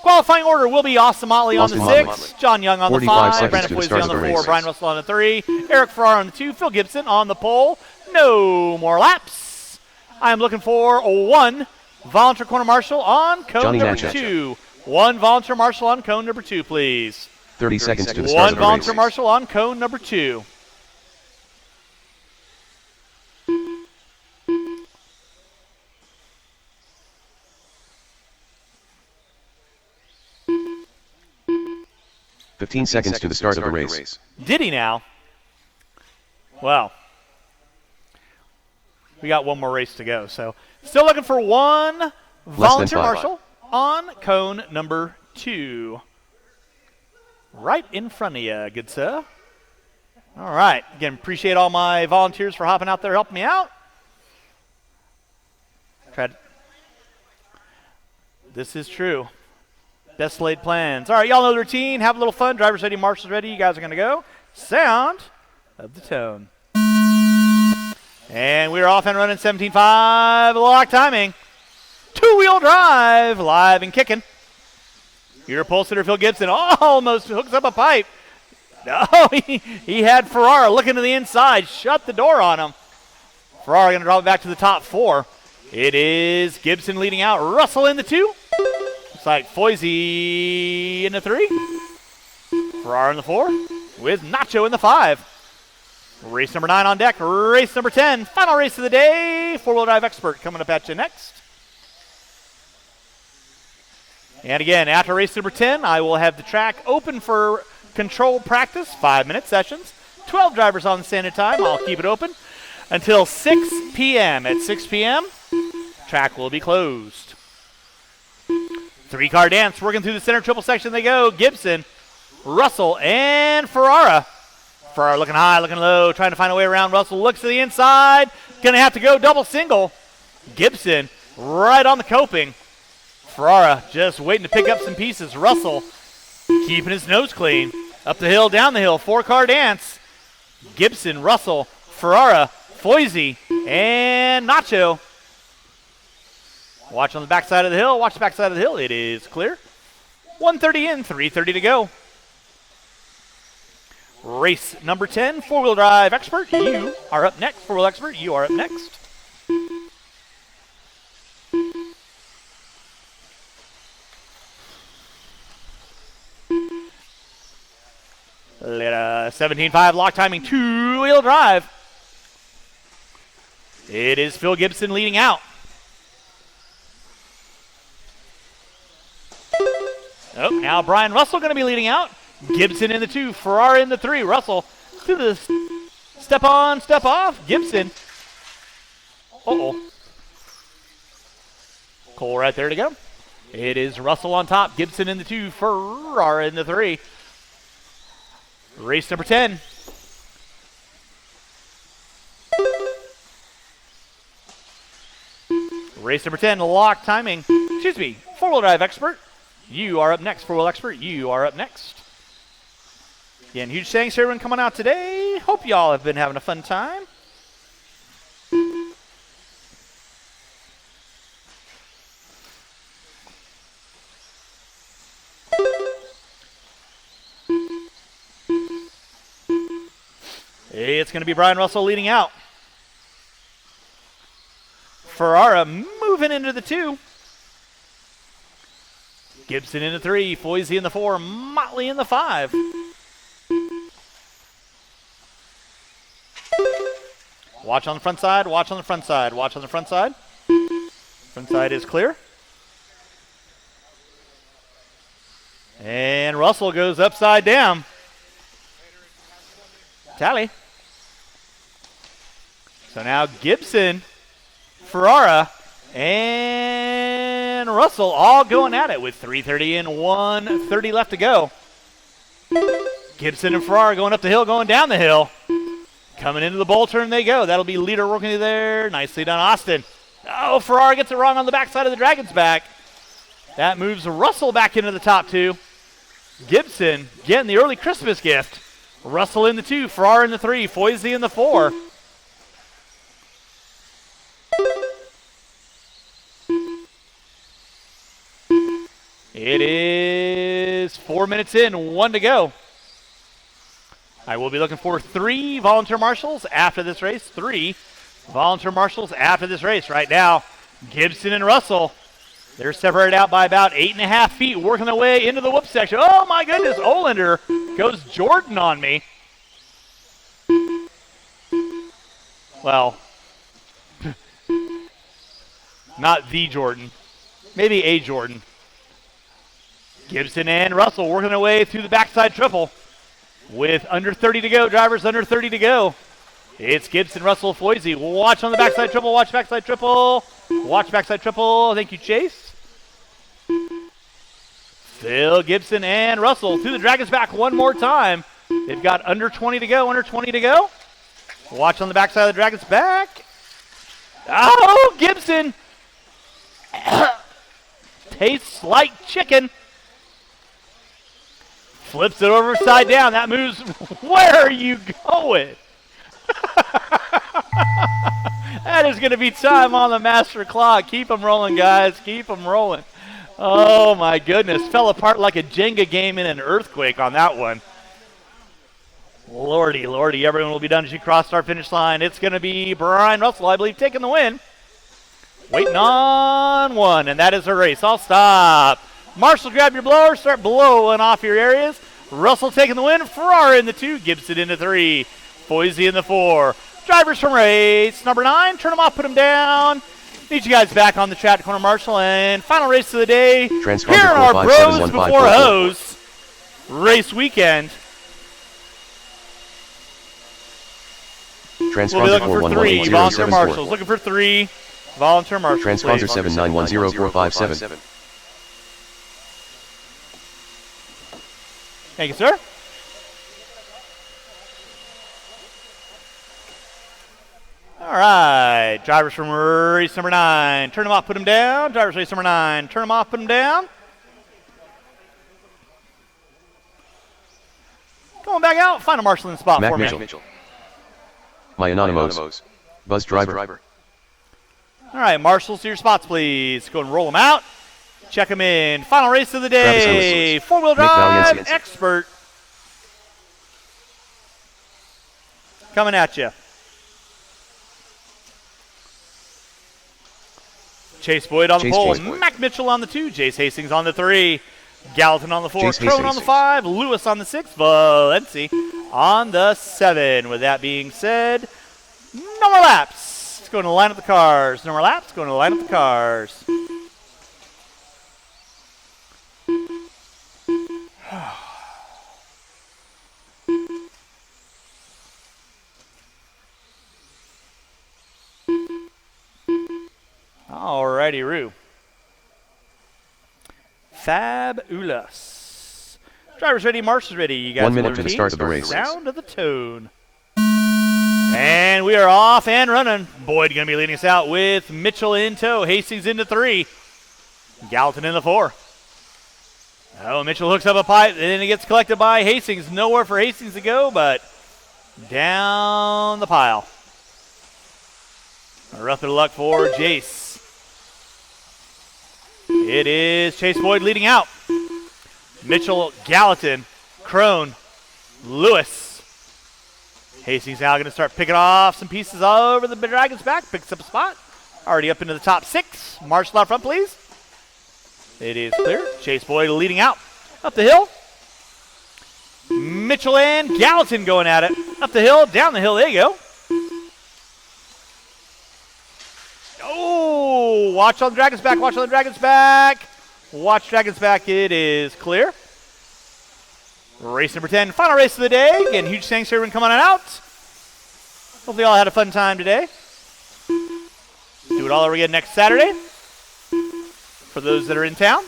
Qualifying order will be Austin Motley on the Austin 6, Motley. John Young on the 45 5, seconds Brandon to the Poise start on of the the 4, race. Brian Russell on the 3, Eric Farrar on the 2, Phil Gibson on the pole. No more laps. I am looking for 1 volunteer corner marshal on cone Johnny number Natchez. 2. 1 volunteer marshal on cone number 2, please. 30 seconds to the 1 start of the volunteer race. marshal on cone number 2. Fifteen seconds to the start of the race. Did he now? Well, we got one more race to go. So still looking for 1 volunteer 5. marshal on cone number 2. Right in front of you, good sir. All right. Again, appreciate all my volunteers for hopping out there helping me out. This is true. Best laid plans. All right, y'all know the routine. Have a little fun. Drivers ready, marshals ready. You guys are going to go. Sound of the tone. And we're off and running 17.5. Lock timing. 2-wheel drive. Live and kicking. Your pole sitter, Phil Gibson, almost hooks up a pipe. No, he had Ferrara looking to the inside. Shut the door on him. Ferrara going to drop it back to the top 4. It is Gibson leading out. Russell in the 2. Looks like Foisey in the 3. Ferrara in the 4. With Nacho in the 5. Race number 9 on deck. Race number 10. Final race of the day. 4-wheel drive expert coming up at you next. And again, after race number 10, I will have the track open for control practice. 5-minute sessions. 12 drivers on the stand at time. I'll keep it open until 6 p.m. At 6 p.m., track will be closed. 3-car dance. Working through the center triple section they go. Gibson, Russell, and Ferrara. Ferrara looking high, looking low, trying to find a way around. Russell looks to the inside. Going to have to go double single. Gibson right on the coping. Ferrara just waiting to pick up some pieces. Russell keeping his nose clean. Up the hill, down the hill. 4-car dance. Gibson, Russell, Ferrara, Foisey, and Nacho. Watch on the backside of the hill. Watch the backside of the hill. It is clear. 1:30 in, 3:30 to go. Race number 10, 4-wheel drive expert. You are up next. 4-wheel expert, you are up next. Let 17.5 lock timing, 2-wheel drive. It is Phil Gibson leading out. Oh, now Brian Russell going to be leading out. Gibson in the 2, Ferrara in the 3. Russell to the step on, step off. Gibson. Uh-oh. Cole right there to go. It is Russell on top. Gibson in the 2, Ferrara in the 3. Race number 10. Race number 10, lock timing. Excuse me, 4-wheel drive expert. You are up next. 4-wheel expert, you are up next. Again, huge thanks to everyone coming out today. Hope Hope y'all have been having a fun time. It's going to be Brian Russell leading out. Ferrara moving into the 2. Gibson in the 3, Foisey in the 4, Motley in the 5. Watch on the front side, watch on the front side, watch on the front side. Front side is clear. And Russell goes upside down. Tally. So now Gibson, Ferrara, and Russell all going at it with 3:30 and 1:30 left to go. Gibson and Ferrara going up the hill, going down the hill. Coming into the bowl turn they go. That'll be leader working there. Nicely done, Austin. Oh, Ferrara gets it wrong on the backside of the Dragon's back. That moves Russell back into the top 2. Gibson getting the early Christmas gift. Russell in the 2, Ferrara in the 3, Foisey in the 4. It is 4 minutes in, 1 to go. I will be looking for 3 volunteer marshals after this race. 3 volunteer marshals after this race. Right now, Gibson and Russell, they're separated out by about 8.5 feet, working their way into the whoop section. Oh my goodness, Olander goes Jordan on me. Well, not the Jordan, maybe a Jordan. Gibson and Russell working their way through the backside triple with under 30 to go. Drivers under 30 to go. It's Gibson, Russell, Foisey. Watch on the backside triple. Watch backside triple. Watch backside triple. Thank you, Chase. Phil, Gibson, and Russell through the Dragon's back one more time. They've got under 20 to go. Under 20 to go. Watch on the backside of the Dragon's back. Oh, Gibson. Tastes like chicken. Flips it over side down. That moves. Where are you going? That is going to be time on the master clock. Keep them rolling, guys. Keep them rolling. Oh, my goodness. Fell apart like a Jenga game in an earthquake on that one. Lordy, lordy. Everyone will be done as you cross our finish line. It's going to be Brian Russell, I believe, taking the win. Waiting on one, and that is a race. I'll stop. Marshall, grab your blower. Start blowing off your areas. Russell taking the win. Ferrara in the 2. Gibson in the 3. Foisey in the 4. Drivers from race number 9. Turn them off, put them down. Need you guys back on the track corner, Marshall. And final race of the day. Here in our Bros Before Hose race weekend. We'll be looking for 3 volunteer marshals. Looking for 3 volunteer marshals. Transponder 7910457. Thank you, sir. All right. Drivers from race number 9. Turn them off, put them down. Drivers race number 9. Turn them off, put them down. Going back out. Find a marshal in the spot Mac for me. Mitchell. My Anonymous. Buzz driver. All right, marshals to your spots, please. Go and roll them out. Check them in. Final race of the day. 4-wheel drive expert. Coming at you. Chase Boyd on the pole. Mac Mitchell on the 2. Jace Hastings on the 3. Gallatin on the 4. Crone on the 5. Lewis on the 6. Valenci on the 7. With that being said, no more laps. Let's go to line up the cars. No more laps. Going to line up the cars. Alrighty, Roo. Fabulous. Drivers ready, marshals ready. You guys 1 minute to the start of the race. Sound of the tone. And we are off and running. Boyd going to be leading us out with Mitchell in tow. Hastings into 3. Gallatin in the 4. Oh, Mitchell hooks up a pipe, and then it gets collected by Hastings. Nowhere for Hastings to go, but down the pile. A rough bit of luck for Jace. It is Chase Boyd leading out. Mitchell, Gallatin, Crone, Lewis. Hastings now going to start picking off some pieces all over the Dragon's back. Picks up a spot. Already up into the top 6. Marshall out front, please. It is clear. Chase Boyd leading out. Up the hill. Mitchell and Gallatin going at it. Up the hill, down the hill. There you go. Oh, watch on the Dragon's back. Watch on the Dragon's back. Watch Dragon's back. It is clear. Race number 10. Final race of the day. Again, huge thanks to everyone coming on out. Hopefully you all had a fun time today. Do it all over again next Saturday for those that are in town.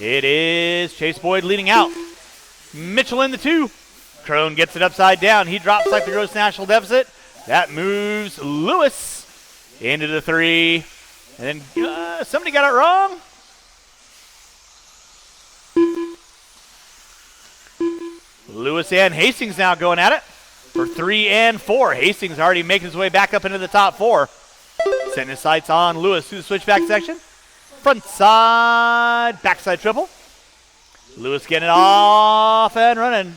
It is Chase Boyd leading out. Mitchell in the 2. Crone gets it upside down. He drops like the gross national deficit. That moves Lewis into the 3. And then somebody got it wrong. Lewis and Hastings now going at it for 3 and 4. Hastings already making his way back up into the top 4. Setting his sights on Lewis through the switchback section. Front side, backside triple. Lewis getting it off and running.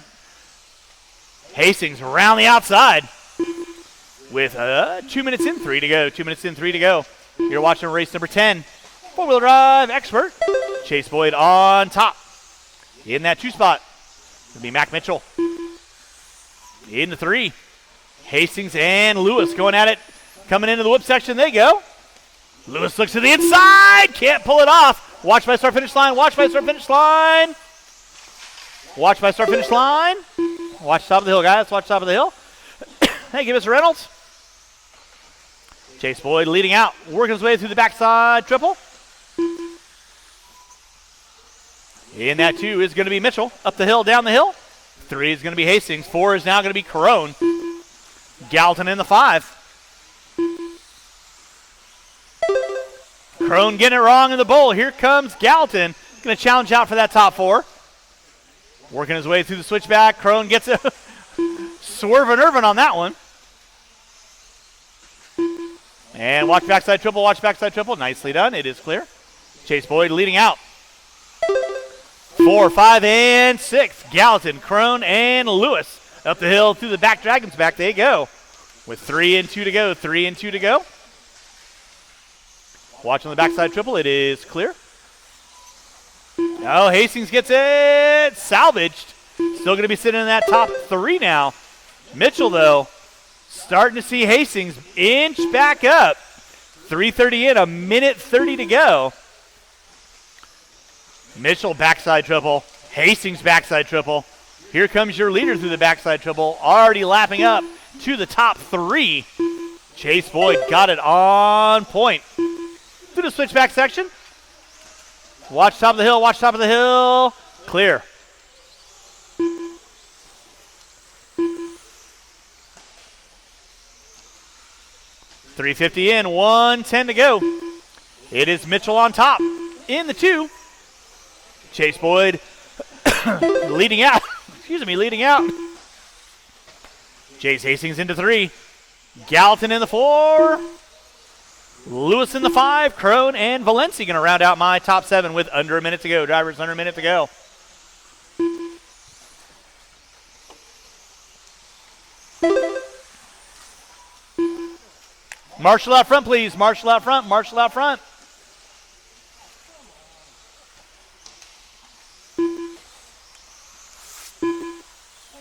Hastings around the outside with 2 minutes in, 3 to go. 2 minutes in, 3 to go. You're watching race number 10. Four-wheel drive expert. Chase Boyd on top. In that 2 spot. It'll be Mac Mitchell. In the 3. Hastings and Lewis going at it. Coming into the whip section. They go. Lewis looks to the inside. Can't pull it off. Watch by start finish line. Watch by start finish line. Watch by start finish line. Watch top of the hill, guys. Watch top of the hill. Thank you, Mr. Reynolds. Chase Boyd leading out. Working his way through the backside triple. In that 2 is going to be Mitchell. Up the hill, down the hill. 3 is going to be Hastings. 4 is now going to be Crone. Gallatin in the 5. Crone getting it wrong in the bowl. Here comes Gallatin. Going to challenge out for that top 4. Working his way through the switchback. Crone gets a swerving Irvin on that one. And watch backside triple, watch backside triple. Nicely done. It is clear. Chase Boyd leading out. 4, 5, and 6. Gallatin, Crone, and Lewis. Up the hill through the back Dragon's back. They go. With 3 and 2 to go. 3 and 2 to go. Watch on the backside triple. It is clear. Oh, Hastings gets it salvaged. Still going to be sitting in that top 3 now. Mitchell, though, starting to see Hastings inch back up. 3:30 in, a minute 30 to go. Mitchell backside triple. Hastings backside triple. Here comes your leader through the backside triple. Already lapping up to the top 3. Chase Boyd got it on point. Through the switchback section. Watch top of the hill, watch top of the hill. Clear. .350 in, 1:10 to go. It is Mitchell on top in the 2. Chase Boyd leading out. Leading out. Chase Hastings into 3. Gallatin in the 4. Lewis in the 5. Crone and Valencia going to round out my top 7 with under a minute to go. Drivers, under a minute to go. Marshall out front, please. Marshall out front. Marshall out front.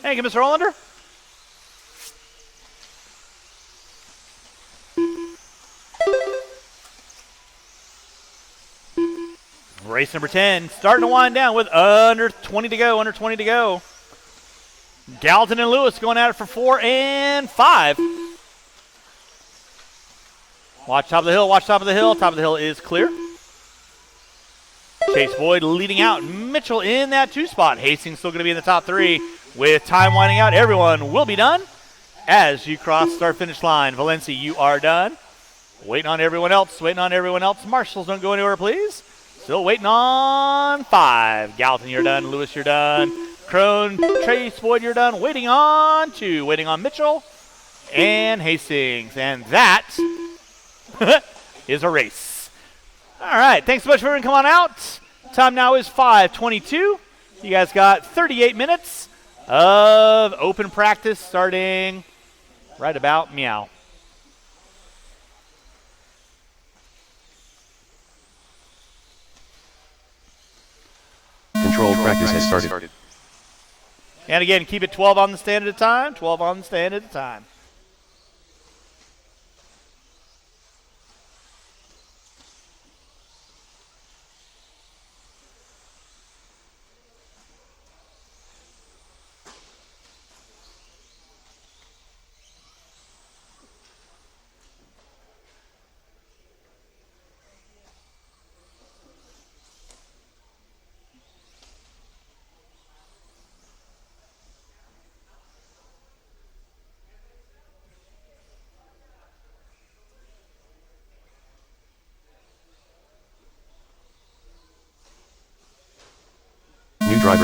Thank you, Mr. Hollander. Race number 10 starting to wind down with under 20 to go. Under 20 to go. Gallatin and Lewis going at it for 4 and 5. Watch top of the hill, watch top of the hill. Top of the hill is clear. Chase Boyd leading out. Mitchell in that 2 spot. Hastings still going to be in the top 3. With time winding out, everyone will be done as you cross start-finish line. Valencia, you are done. Waiting on everyone else, waiting on everyone else. Marshals, don't go anywhere, please. Still waiting on 5. Gallatin, you're done. Lewis, you're done. Crone, Trace Boyd, you're done. Waiting on 2. Waiting on Mitchell and Hastings. And that is a race. All right. Thanks so much for everyone. Come on out. Time now is 5:22. You guys got 38 minutes of open practice starting right about meow. Controlled practice has started. And again, keep it 12 on the stand at a time. 12 on the stand at a time.